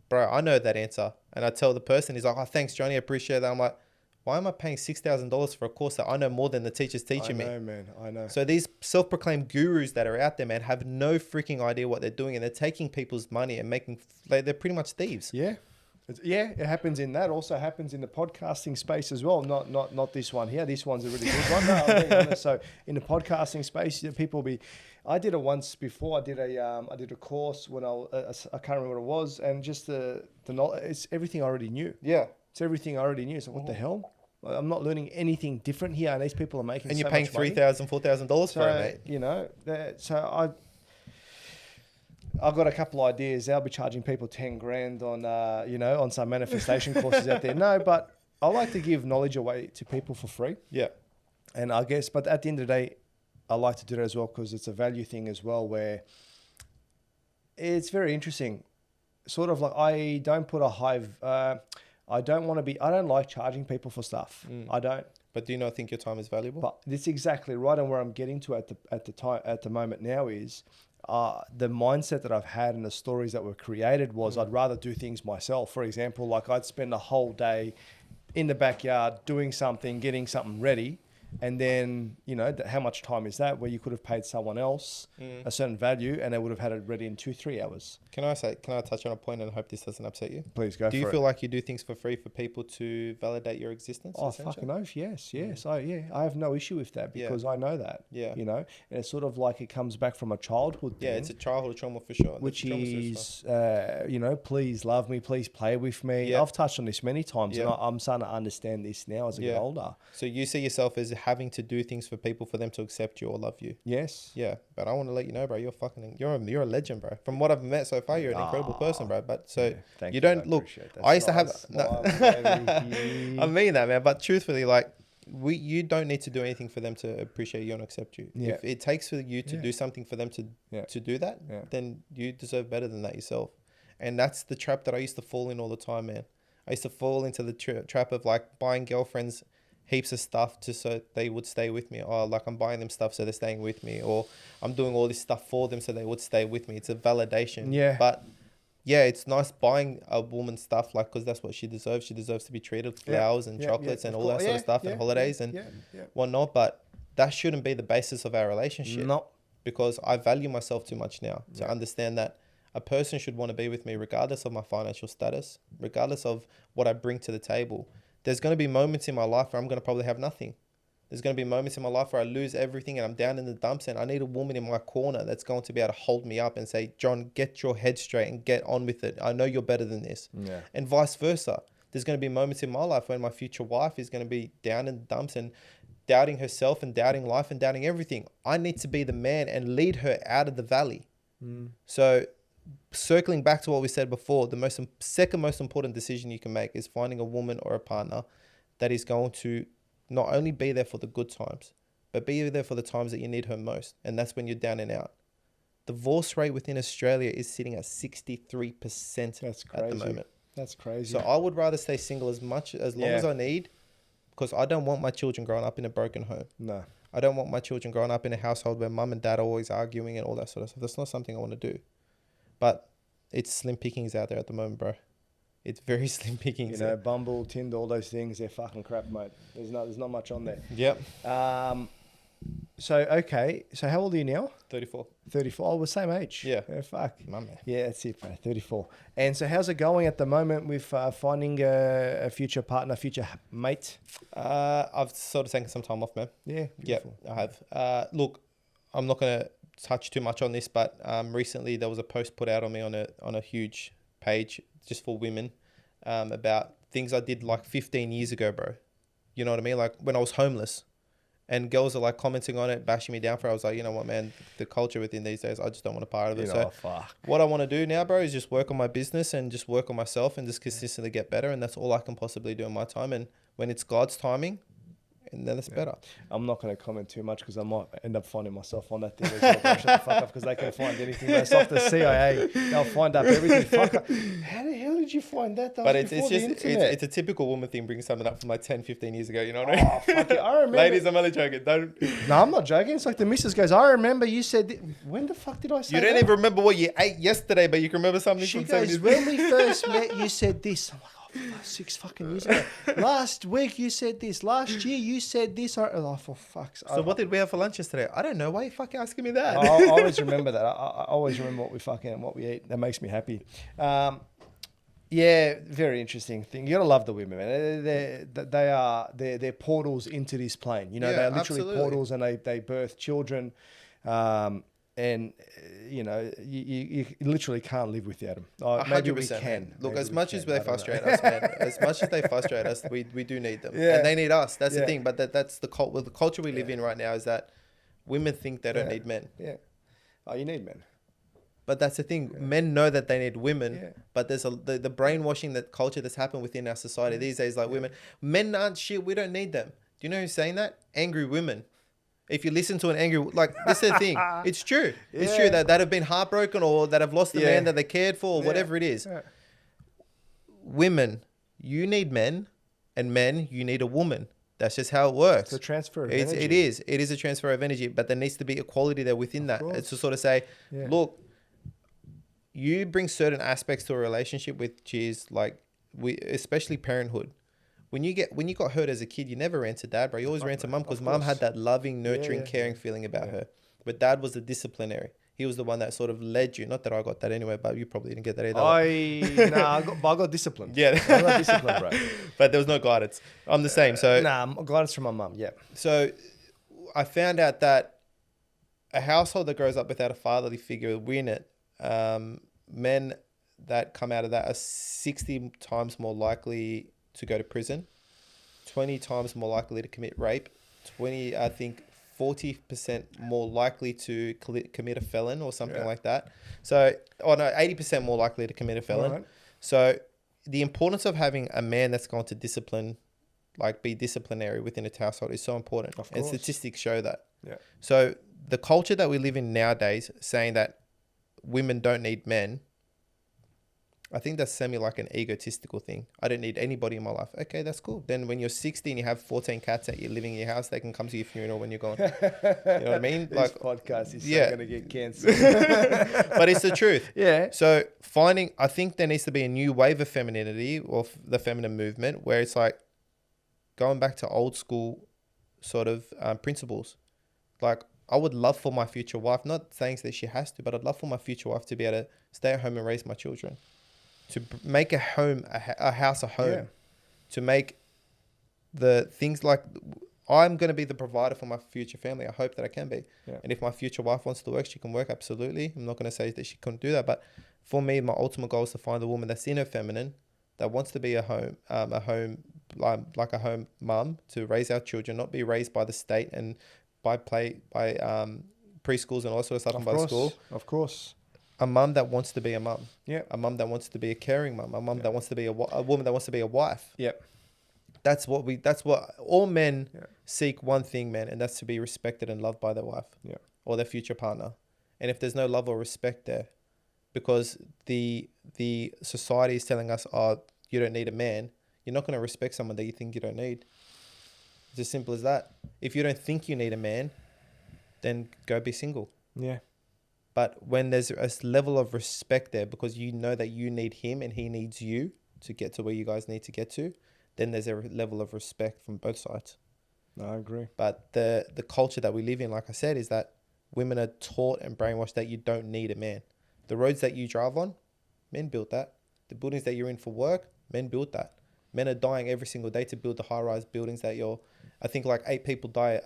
bro, I know that answer. And I tell the person, he's like, oh, thanks, Johnny. I appreciate that. I'm like, why am I paying $6,000 for a course that I know more than the teacher's teaching me? I know, man. I know. So these self-proclaimed gurus that are out there, man, have no freaking idea what they're doing. And they're taking people's money and they're pretty much thieves. Yeah. It happens in that. Also happens in the podcasting space as well. Not this one here. This one's a really good one. No, I'm being honest. So in the podcasting space, people I did it once before. I did a course when I can't remember what it was, and just the knowledge. It's everything I already knew. Yeah. It's everything I already knew. So what the hell? I'm not learning anything different here, and these people are making. And you're so paying much money. $3,000, $4,000 for it, mate. You know, so I've got a couple of ideas. I'll be charging people 10 grand on, on some manifestation courses out there. No, but I like to give knowledge away to people for free. Yeah. And I guess, but at the end of the day, I like to do that as well because it's a value thing as well, where it's very interesting. Sort of like I don't put a high, I don't like charging people for stuff. I don't. But do you not think your time is valuable? But that's exactly right. And where I'm getting to at the moment now is the mindset that I've had and the stories that were created was I'd rather do things myself. For example, like I'd spend a whole day in the backyard doing something, getting something ready. And then, you know, how much time is that where you could have paid someone else a certain value and they would have had it ready in 2-3 hours? Can I touch on a point and I hope this doesn't upset you? Please go for it. Do you feel like you do things for free for people to validate your existence? Oh, fucking oath, yes. I have no issue with that because I know that, you know, and it's sort of like it comes back from a childhood thing. Yeah, it's a childhood trauma for sure. Which is, you know, please love me, please play with me. I've touched on this many times and I'm starting to understand this now as I get older. So you see yourself as having to do things for people for them to accept you or love you. Yes. Yeah, but I want to let you know, bro, you're a legend, bro. From what I've met so far, you're an incredible person, bro. But so you don't look. I used to have. No, I mean that, man. But truthfully, like you don't need to do anything for them to appreciate you and accept you. Yeah. If it takes for you to do something for them to do that, then you deserve better than that yourself. And that's the trap that I used to fall in all the time, man. I used to fall into the trap of like buying girlfriends heaps of stuff so they would stay with me. Or like I'm buying them stuff so they're staying with me, or I'm doing all this stuff for them so they would stay with me. It's a validation. Yeah. But yeah, it's nice buying a woman stuff like because that's what she deserves. She deserves to be treated with flowers and chocolates and all that sort of stuff and holidays and whatnot. But that shouldn't be the basis of our relationship. No. Because I value myself too much now to understand that a person should want to be with me regardless of my financial status, regardless of what I bring to the table. There's going to be moments in my life where I'm going to probably have nothing. There's going to be moments in my life where I lose everything and I'm down in the dumps and I need a woman in my corner that's going to be able to hold me up and say, John, get your head straight and get on with it. I know you're better than this. Yeah. And vice versa. There's going to be moments in my life when my future wife is going to be down in the dumps and doubting herself and doubting life and doubting everything. I need to be the man and lead her out of the valley. So circling back to what we said before, the second most important decision you can make is finding a woman or a partner that is going to not only be there for the good times, but be there for the times that you need her most. And that's when you're down and out. Divorce rate within Australia is sitting at 63% at the moment. That's crazy. So I would rather stay single as long as I need, because I don't want my children growing up in a broken home. No. I don't want my children growing up in a household where mum and dad are always arguing and all that sort of stuff. That's not something I want to do. But it's slim pickings out there at the moment, bro. It's very slim pickings. You know, Bumble, Tinder, all those things, they're fucking crap, mate. There's not much on there. Yep. So how old are you now? 34. 34. Oh, we're same age. Yeah. Fuck. My man. Yeah, that's it, bro. 34. And so how's it going at the moment with finding a future partner, future mate? I've sort of taken some time off, man. Yeah. Beautiful. Yep, I have. Look, I'm not going to touch too much on this, but recently there was a post put out on me on a huge page just for women about things I did like 15 years ago, bro. You know what I mean? Like when I was homeless. And girls are like commenting on it, bashing me down for it. I was like, you know what, man, the culture within these days, I just don't want a part of it. What I want to do now, bro, is just work on my business and just work on myself and just consistently get better. And that's all I can possibly do in my time. And when it's God's timing, and then it's better. I'm not going to comment too much because I might end up finding myself on that thing as well. Shut the fuck up because they can find anything. It's off the CIA. They'll find up everything. Fuck up. How the hell did you find that? But it's a typical woman thing, bringing something up from like 10, 15 years ago. You know what I mean? Oh, fuck it. I remember. Ladies, I'm only joking. No, I'm not joking. It's like the missus goes, I remember you said, when the fuck did I say that? You don't even remember what you ate yesterday, but you can remember something from 7 years ago. When we first met, you said this. I'm like, 6 fucking years ago. Last week you said this. Last year you said this. Oh, for fuck's sake. So what did we have for lunch yesterday? I don't know. Why are you fucking asking me that? I always remember that. I always remember what we eat. That makes me happy. Yeah, very interesting thing. You gotta love the women, man. They're portals into this plane. You know, they're literally portals, and they birth children. And you know, you literally can't live without them. Maybe we can. Look, as much as they frustrate us, man, as much as they frustrate us, we do need them, and they need us. That's the thing. But that's the culture we live in right now is that women think they don't need men. Yeah. Oh, you need men. But that's the thing. Men know that they need women, but there's the brainwashing, that culture that's happened within our society these days. Like men aren't shit. We don't need them. Do you know who's saying that? Angry women. If you listen to an angry, like, this is the thing. It's true. Yeah. It's true that have been heartbroken or that have lost the man that they cared for or whatever it is. Yeah. Women, you need men, and men, you need a woman. That's just how it works. It's a transfer of energy. It is. It is a transfer of energy, but there needs to be equality there within that. It's to sort of say, look, you bring certain aspects to a relationship, which is like, especially parenthood. When you got hurt as a kid, you never ran to dad, bro. You always ran to mum because mum had that loving, nurturing, caring feeling about her. But dad was the disciplinary. He was the one that sort of led you. Not that I got that anyway, but you probably didn't get that either. I got disciplined. Yeah, I got disciplined, bro. But there was no guidance. I'm the same. So guidance from my mum. Yeah. So I found out that a household that grows up without a fatherly figure win it. Men that come out of that are 60 times more likely to go to prison, 20 times more likely to commit rape, 40% more likely to commit a felon or something like that. So, 80% more likely to commit a felon. Right. So the importance of having a man that's going to discipline, like be disciplinary within a household is so important. And statistics show that. Yeah. So the culture that we live in nowadays, saying that women don't need men, I think that's like an egotistical thing. I don't need anybody in my life. Okay, that's cool. Then when you're 60 and you have 14 cats that you're living in your house, they can come to your funeral when you're gone. You know what I mean? This podcast is going to get cancelled. But it's the truth. Yeah. So I think there needs to be a new wave of femininity or the feminine movement where it's like going back to old school sort of principles. Like, I would love for my future wife, not saying that she has to, but I'd love for my future wife to be able to stay at home and raise my children. To make a home, a house a home, to make the things like, I'm going to be the provider for my future family. I hope that I can be. Yeah. And if my future wife wants to work, she can work, absolutely. I'm not going to say that she couldn't do that. But for me, my ultimate goal is to find a woman that's in her feminine, that wants to be a home mum, to raise our children, not be raised by the state and by preschools and all sorts of stuff by the school. Of course. A mum that wants to be a mum. Yeah. A mum that wants to be a caring mum. A mum that wants to be a woman that wants to be a wife. Yep. That's what all men seek, one thing, man, and that's to be respected and loved by their wife or their future partner. And if there's no love or respect there, because the society is telling us, you don't need a man, you're not going to respect someone that you think you don't need. It's as simple as that. If you don't think you need a man, then go be single. Yeah. But when there's a level of respect there, because you know that you need him and he needs you to get to where you guys need to get to, then there's a level of respect from both sides. No, I agree. But the culture that we live in, like I said, is that women are taught and brainwashed that you don't need a man. The roads that you drive on, men built that. The buildings that you're in for work, men built that. Men are dying every single day to build the high-rise buildings that I think like 8 people die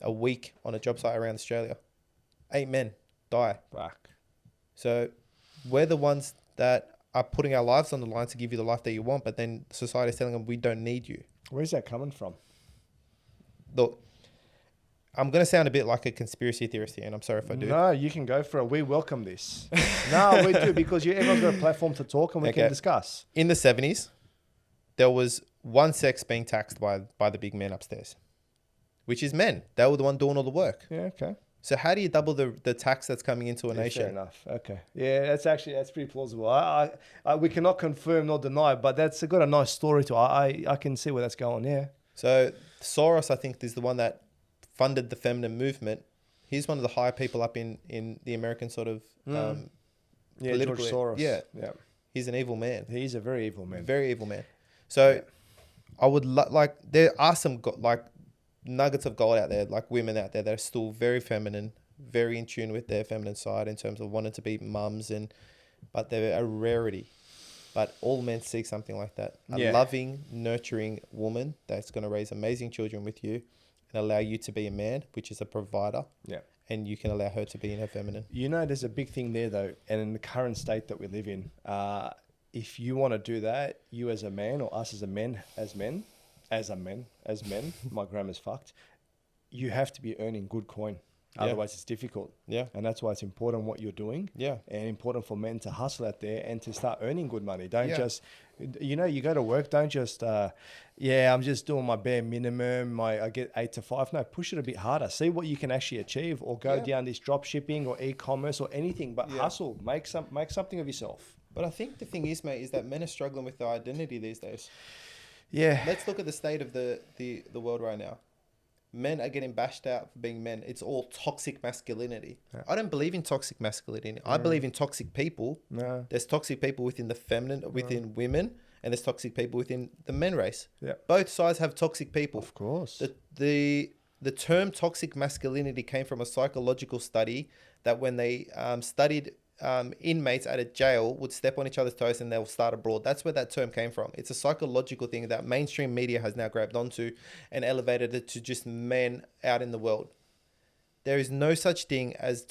a week on a job site around Australia. 8 men die. Back. So we're the ones that are putting our lives on the line to give you the life that you want, but then society is telling them we don't need you. Where's that coming from? Look, I'm going to sound a bit like a conspiracy theorist here, and I'm sorry if I do. No, you can go for it. We welcome this. No, we do, because everyone's got a platform to talk and we can discuss. In the 70s, there was one sex being taxed by the big men upstairs, which is men. They were the one doing all the work. Yeah, okay. So how do you double the tax that's coming into a nation? Fair enough. Okay. Yeah, that's pretty plausible. We cannot confirm nor deny, but that's got a nice story to it. I can see where that's going. Yeah. So Soros, I think, is the one that funded the feminine movement. He's one of the higher people up in the American sort of George Soros. Yeah. He's an evil man. He's a very evil man. Very evil man. So I would there are some nuggets of gold out there, like women out there that are still very feminine, very in tune with their feminine side in terms of wanting to be mums, but they're a rarity. But all men seek something like that. A loving, nurturing woman that's going to raise amazing children with you and allow you to be a man, which is a provider. Yeah. And you can allow her to be in her feminine. You know, there's a big thing there though. And in the current state that we live in, if you want to do that, you as a man, or us as men, my grammar's fucked, you have to be earning good coin. Otherwise, it's difficult. Yeah. And that's why it's important what you're doing. Yeah. And important for men to hustle out there and to start earning good money. Don't Yeah. just, you go to work, don't just, I'm just doing my bare minimum. I get 8 to 5. No, push it a bit harder. See what you can actually achieve, or go down this drop shipping or e-commerce or anything, but hustle, make something of yourself. But I think the thing is, mate, is that men are struggling with their identity these days. Yeah. Let's look at the state of the world right now. Men are getting bashed out for being men. It's all toxic masculinity. Yeah. I don't believe in toxic masculinity. I believe in toxic people. No. There's toxic people within the feminine, within women, and there's toxic people within the men race. Yeah. Both sides have toxic people. Of course. The term toxic masculinity came from a psychological study that when they studied inmates at a jail would step on each other's toes and they'll start abroad. That's where that term came from. It's a psychological thing that mainstream media has now grabbed onto and elevated it to just men out in the world. There is no such thing as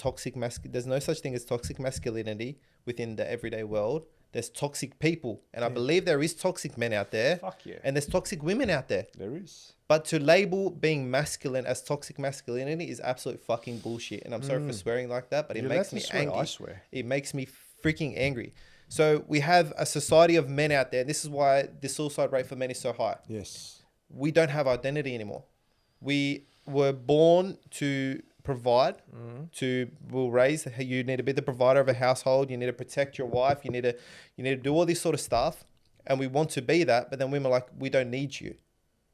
there's no such thing as toxic masculinity within the everyday world. There's toxic people. And I believe there is toxic men out there. Fuck yeah. And there's toxic women out there. There is. But to label being masculine as toxic masculinity is absolute fucking bullshit. And I'm sorry for swearing like that, but it makes me angry. I swear. It makes me freaking angry. So we have a society of men out there. This is why the suicide rate for men is so high. Yes. We don't have identity anymore. We were born to provide, we'll raise. You need to be the provider of a household. You need to protect your wife. You need to do all this sort of stuff. And we want to be that, but then women are like, we don't need you.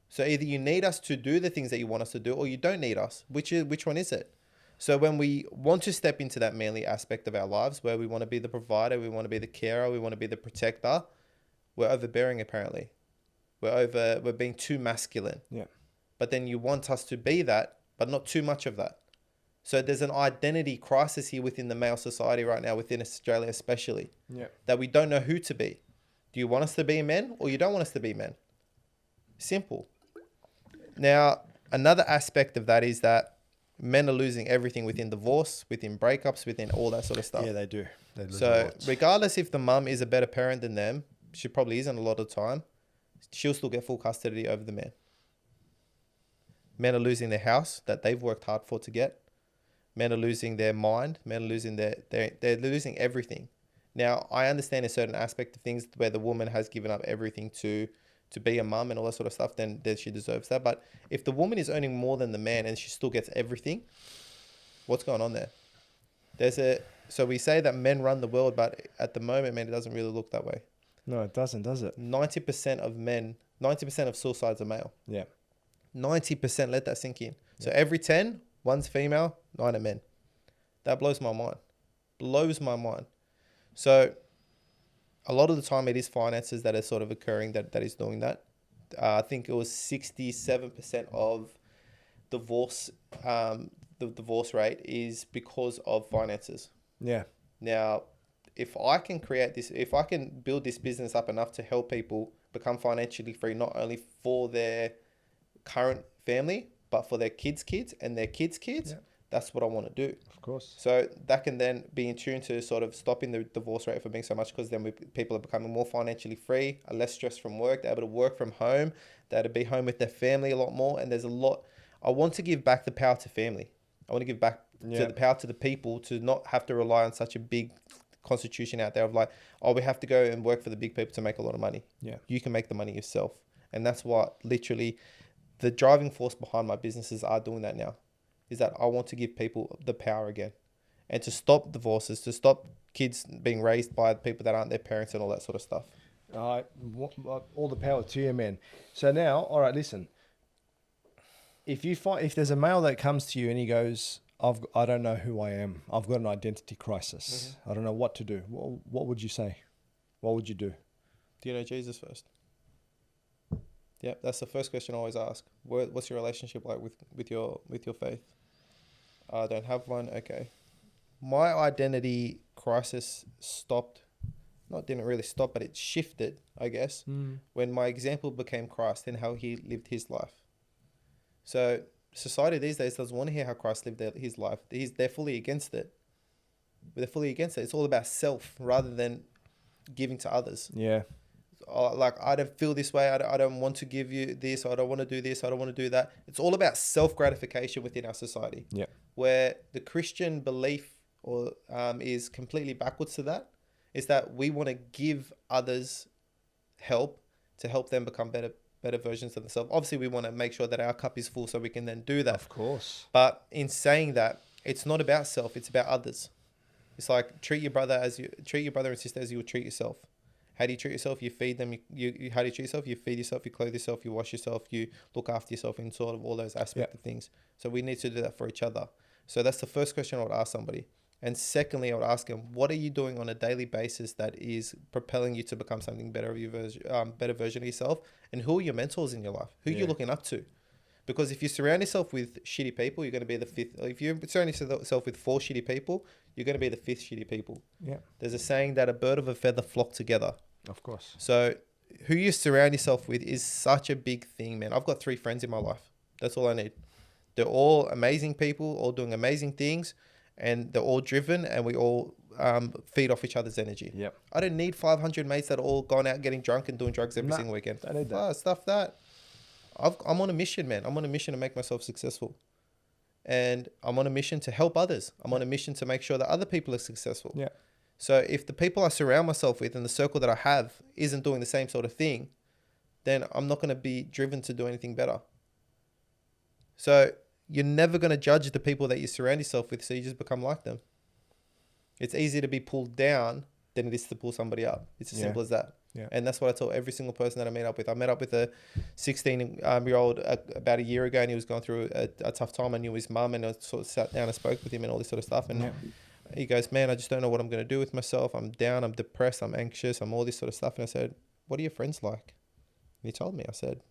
So either you need us to do the things that you want us to do, or you don't need us. Which one is it? So when we want to step into that manly aspect of our lives, where we want to be the provider, we want to be the carer, we want to be the protector, we're overbearing apparently. We're being too masculine. Yeah. But then you want us to be that, but not too much of that. So there's an identity crisis here within the male society right now, within Australia especially, that we don't know who to be. Do you want us to be men, or you don't want us to be men? Simple. Now, another aspect of that is that men are losing everything within divorce, within breakups, within all that sort of stuff. Yeah, they do. So regardless if the mum is a better parent than them, she probably isn't a lot of the time, she'll still get full custody over the man. Men are losing their house that they've worked hard for to get. Men are losing their mind. Men are losing they're losing everything. Now, I understand a certain aspect of things where the woman has given up everything to be a mum and all that sort of stuff, then she deserves that. But if the woman is earning more than the man and she still gets everything, what's going on there? So we say that men run the world, but at the moment, man, it doesn't really look that way. No, it doesn't, does it? 90% of suicides are male. Yeah. 90%, let that sink in. So every 10, one's female, 9 are men. That blows my mind. Blows my mind. So a lot of the time it is finances that are sort of occurring that is doing that. I think it was 67% of divorce, the divorce rate is because of finances. Yeah. Now, if I can build this business up enough to help people become financially free, not only for their current family, but for their kids' and their kids' that's what I want to do. Of course. So that can then be in tune to sort of stopping the divorce rate from being so much, because then people are becoming more financially free, are less stressed from work, they're able to work from home, they're able to be home with their family a lot more. And there's a lot, I want to give back the power to family. I want to give back to the power to the people, to not have to rely on such a big constitution out there of like, oh, we have to go and work for the big people to make a lot of money. Yeah. You can make the money yourself. And that's what literally the driving force behind my businesses are doing that now, is that I want to give people the power again, and to stop divorces, to stop kids being raised by people that aren't their parents and all that sort of stuff. All the power to you, man. So now, all right, listen. If there's a male that comes to you and he goes, I don't know who I am. I've got an identity crisis. I don't know what to do. What would you say? What would you do? Do you know Jesus first? Yeah, that's the first question I always ask. What's your relationship like with your faith? I don't have one. Okay. My identity crisis didn't really stop, but it shifted, I guess, when my example became Christ and how he lived his life. So society these days doesn't want to hear how Christ lived his life. They're fully against it. They're fully against it. It's all about self rather than giving to others. Yeah. like, I don't feel this way. I don't want to give you this. I don't want to do this. I don't want to do that. It's all about self-gratification within our society. Yeah. Where the Christian belief or is completely backwards to that, is that we want to give others help to help them become better versions of themselves. Obviously, we want to make sure that our cup is full so we can then do that. Of course. But in saying that, it's not about self, it's about others. It's like treat your brother and sister as you would treat yourself. How do you treat yourself? You feed them. You how do you treat yourself? You feed yourself, you clothe yourself, you wash yourself, you look after yourself in sort of all those aspects of things. So we need to do that for each other. So that's the first question I would ask somebody. And secondly, I would ask them, what are you doing on a daily basis that is propelling you to become something better of your better version of yourself? And who are your mentors in your life? Who are you looking up to? Because if you surround yourself with shitty people, you're going to be the fifth. If you surround yourself with 4 shitty people, you're going to be the 5th shitty people. Yeah. There's a saying that a bird of a feather flock together. Of course. So who you surround yourself with is such a big thing, man. I've got 3 friends in my life. That's all I need. They're all amazing people, all doing amazing things. And they're all driven, and we all feed off each other's energy. Yep. I don't need 500 mates that are all going out getting drunk and doing drugs every single weekend. I need that. Stuff that. I'm on a mission, man. I'm on a mission to make myself successful. And I'm on a mission to help others. I'm on a mission to make sure that other people are successful. Yeah. So if the people I surround myself with and the circle that I have isn't doing the same sort of thing, then I'm not going to be driven to do anything better. So you're never going to judge the people that you surround yourself with, so you just become like them. It's easier to be pulled down than it is to pull somebody up. It's as simple as that. Yeah. And that's what I tell every single person that I meet up with. I met up with a 16-year-old about a year ago, and he was going through a tough time. I knew his mum, and I sort of sat down and spoke with him and all this sort of stuff. And he goes, man, I just don't know what I'm going to do with myself. I'm down, I'm depressed, I'm anxious, I'm all this sort of stuff. And I said, what are your friends like? And he told me. I said,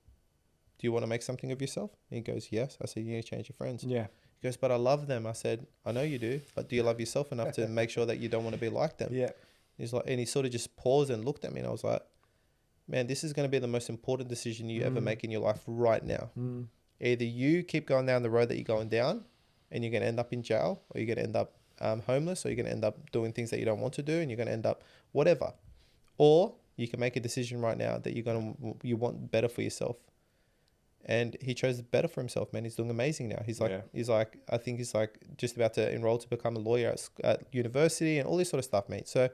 do you want to make something of yourself? And he goes, yes. I said, you need to change your friends. Yeah. He goes, but I love them. I said, I know you do, but do you love yourself enough to make sure that you don't want to be like them? Yeah. He's like, and he sort of just paused and looked at me, and I was like, man, this is going to be the most important decision you ever make in your life right now. Either you keep going down the road that you're going down, and you're going to end up in jail, or you're going to end up homeless, or you're going to end up doing things that you don't want to do, and you're going to end up whatever. Or you can make a decision right now that you want better for yourself. And he chose better for himself, man. He's doing amazing now. I think he's like just about to enroll to become a lawyer at university and all this sort of stuff, mate. So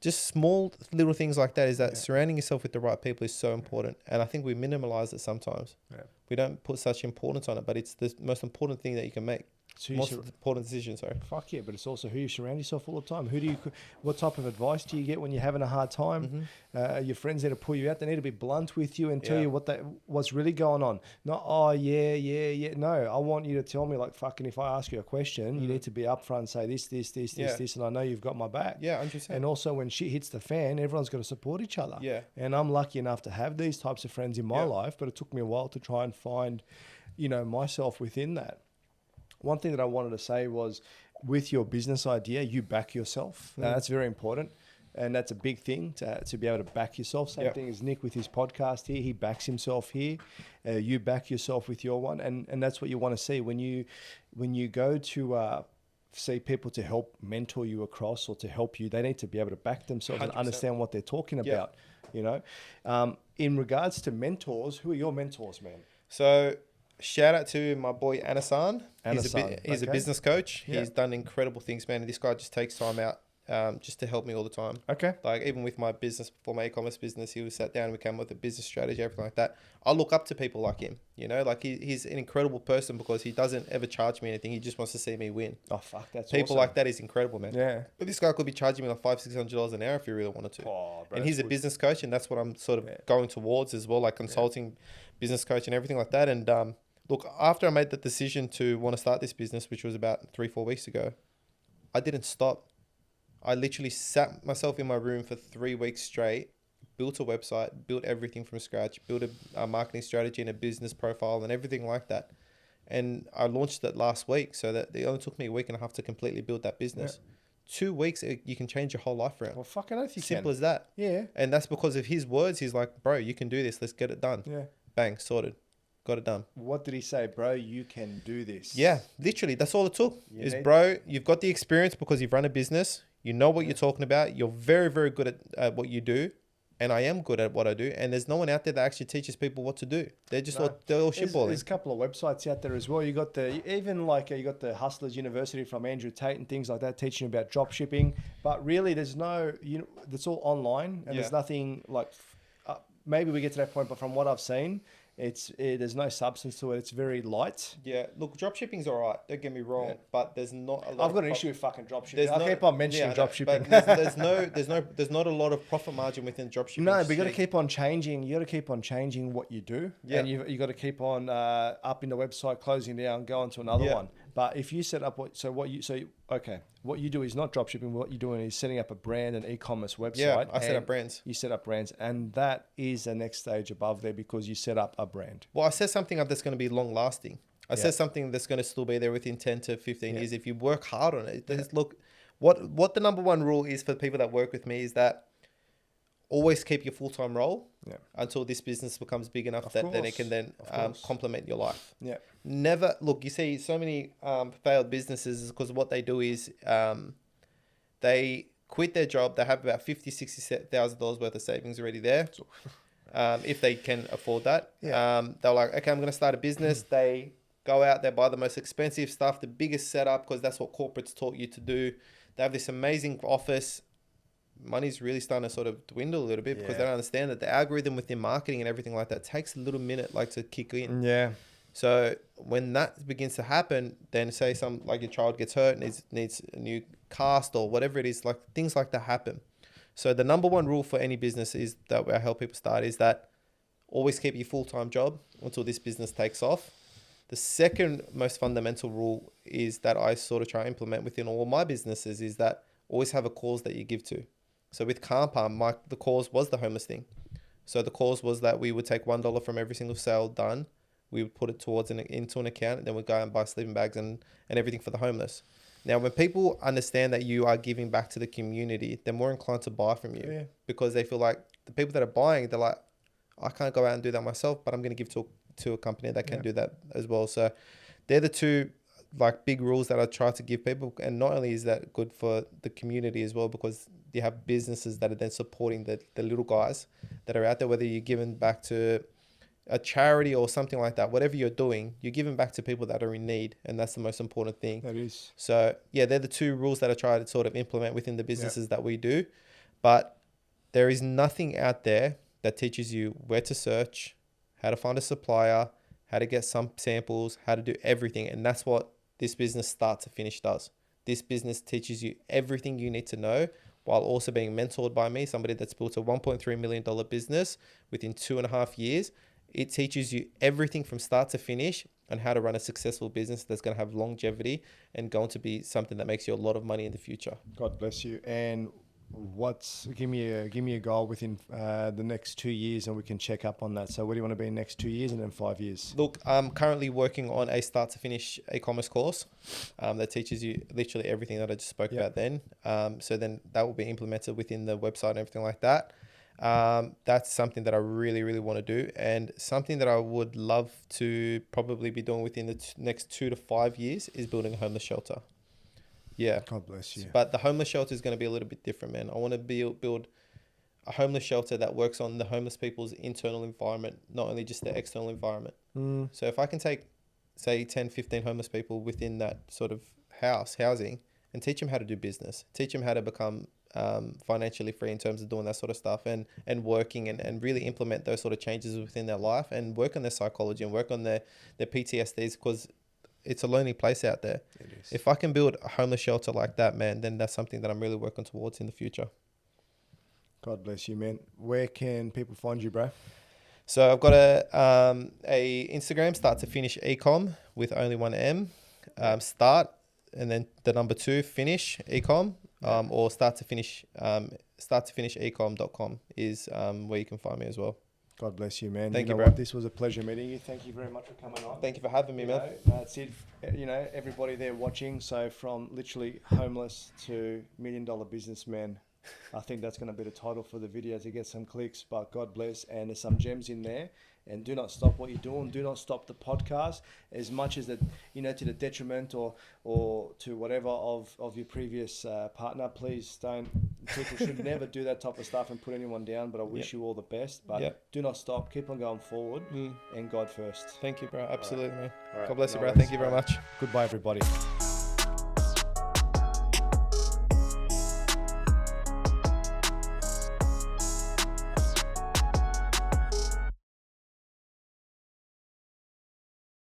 just small little things like that is that surrounding yourself with the right people is so important. And I think we minimalize it sometimes. Yeah. We don't put such importance on it, but it's the most important thing that you can make. Most important decision, sorry. Fuck yeah, but it's also who you surround yourself all the time. What type of advice do you get when you're having a hard time? Your friends there to pull you out. They need to be blunt with you and tell you what's really going on. Not, oh, yeah. No, I want you to tell me, like, fucking, if I ask you a question, you need to be upfront and say this, and I know you've got my back. Yeah, 100%. And also when shit hits the fan, everyone's got to support each other. Yeah. And I'm lucky enough to have these types of friends in my life, but it took me a while to try and find, myself within that. One thing that I wanted to say was, with your business idea, you back yourself. Now, that's very important. And that's a big thing to be able to back yourself. Same thing as Nick with his podcast here. He backs himself here. You back yourself with your one. And that's what you want to see. When you go to see people to help mentor you across or to help you, they need to be able to back themselves 100%. And understand what they're talking about. In regards to mentors, who are your mentors, man? So shout out to my boy Anasan. He's a business coach. He's done incredible things, man. And this guy just takes time out just to help me all the time. Okay. Like even with my business, for my e-commerce business, he was sat down and we came up with a business strategy, everything like that. I look up to people like him, like he's an incredible person because he doesn't ever charge me anything. He just wants to see me win. Oh, fuck. That's people awesome. Like that is incredible, man. Yeah. But this guy could be charging me like $500-$600 an hour if he really wanted to. Oh, bro, and he's a business coach, and that's what I'm sort of going towards as well, like consulting, business coach and everything like that. And, look, after I made the decision to want to start this business, which was about 3-4 weeks ago, I didn't stop. I literally sat myself in my room for 3 weeks straight, built a website, built everything from scratch, built a marketing strategy and a business profile and everything like that. And I launched it last week, so that it only took me a week and a half to completely build that business. 2 weeks, you can change your whole life around. Well, fucking oath you can. Simple as that. Yeah. And that's because of his words. He's like, bro, you can do this. Let's get it done. Yeah. Bang, sorted. Got it done. What did he say, bro? You can do this. Yeah, literally. That's all it took. Bro, you've got the experience because you've run a business. You know what you're talking about. You're very, very good at what you do. and I am good at what I do, and there's no one out there that actually teaches people what to do. They're just they're all shitballing. There's a couple of websites out there as well. You got you got the Hustlers University from Andrew Tate and things like that teaching about drop shipping. But really, there's no, it's all online, and there's nothing like. Maybe we get to that point, but from what I've seen, there's no substance to it. It's very light. Yeah, look, dropshipping's all right. Don't get me wrong, but there's not a lot. I've got an issue with fucking dropshipping. I keep on mentioning dropshipping. But there's not a lot of profit margin within dropshipping. No, but you got to keep on changing. You got to keep on changing what you do, and you got to keep on upping the website, closing down, going to another one. But if you set up what you do is not dropshipping. What you're doing is setting up a brand, an e-commerce website. Yeah, I set up brands. You set up brands, and that is the next stage above there because you set up a brand. Well, I set something up that's going to be long lasting. I set something that's going to still be there within 10 to 15 years if you work hard on it. Look, what the number one rule is for people that work with me is that always keep your full-time role until this business becomes big enough that then it can then complement your life. Yeah. Never, look, you see so many failed businesses because what they do is they quit their job. They have about $50,000, $60,000 worth of savings already there. If they can afford that. They're like, okay, I'm going to start a business. They go out there, buy the most expensive stuff, the biggest setup, because that's what corporates taught you to do. They have this amazing office. Money's really starting to sort of dwindle a little bit because they don't understand that the algorithm within marketing and everything like that takes a little minute to kick in. Yeah. So when that begins to happen, then say your child gets hurt and needs a new cast or whatever it is, like things like that happen. So the number one rule for any business is that I help people start is that always keep your full-time job until this business takes off. The second most fundamental rule is that I sort of try to implement within all my businesses is that always have a cause that you give to. So with Calm, the cause was the homeless thing. So the cause was that we would take $1 from every single sale done. We would put it towards into an account, and then we'd go and buy sleeping bags and everything for the homeless. Now, when people understand that you are giving back to the community, they're more inclined to buy from you because they feel like the people that are buying, they're like, I can't go out and do that myself, but I'm going to give to a company that can do that as well. So they're the two big rules that I try to give people. And not only is that good for the community as well, because you have businesses that are then supporting the little guys that are out there, whether you're giving back to a charity or something like that, whatever you're doing, you're giving back to people that are in need. And that's the most important thing. That is. So they're the two rules that I try to sort of implement within the businesses that we do. But there is nothing out there that teaches you where to search, how to find a supplier, how to get some samples, how to do everything. And that's what this business start to finish does. This business teaches you everything you need to know while also being mentored by me, somebody that's built a $1.3 million business within 2.5 years. It teaches you everything from start to finish on how to run a successful business that's going to have longevity and going to be something that makes you a lot of money in the future. God bless you. And give me a goal within the next 2 years, and we can check up on that. So where do you want to be in the next 2 years and then 5 years? Look, I'm currently working on a start to finish e-commerce course that teaches you literally everything that I just spoke about then. So then that will be implemented within the website and everything like that. That's something that I really, really want to do, and something that I would love to probably be doing within the next 2 to 5 years is building a homeless shelter. Yeah. God bless you. But the homeless shelter is going to be a little bit different, man. I want to build a homeless shelter that works on the homeless people's internal environment, not only just their external environment. So if I can take, say, 10, 15 homeless people within that sort of housing and teach them how to do business, teach them how to become financially free in terms of doing that sort of stuff and working and really implement those sort of changes within their life and work on their psychology and work on their PTSDs, because it's a lonely place out there. It is. If I can build a homeless shelter like that, man, then that's something that I'm really working towards in the future. God bless you, man. Where can people find you, bro? So I've got a Instagram, start to finish ecom with only one M. Start and then the number 2 finish ecom, or start to finish ecom.com is where you can find me as well. God bless you, man. Thank you, bro. What? This was a pleasure meeting you. Thank you very much for coming on. Thank you for having me, man. That's it. Everybody there watching. So from literally homeless to $1 million businessman, I think that's going to be the title for the video to get some clicks, but God bless. And there's some gems in there. And do not stop what you're doing. Do not stop the podcast as much as that, you know, to the detriment or to whatever of your previous partner. Please don't. People should never do that type of stuff and put anyone down. But I wish you all the best. But do not stop. Keep on going forward. And God first. Thank you, bro. Absolutely, man. All right. God bless you, bro. worries. Thank you very much. Goodbye, everybody.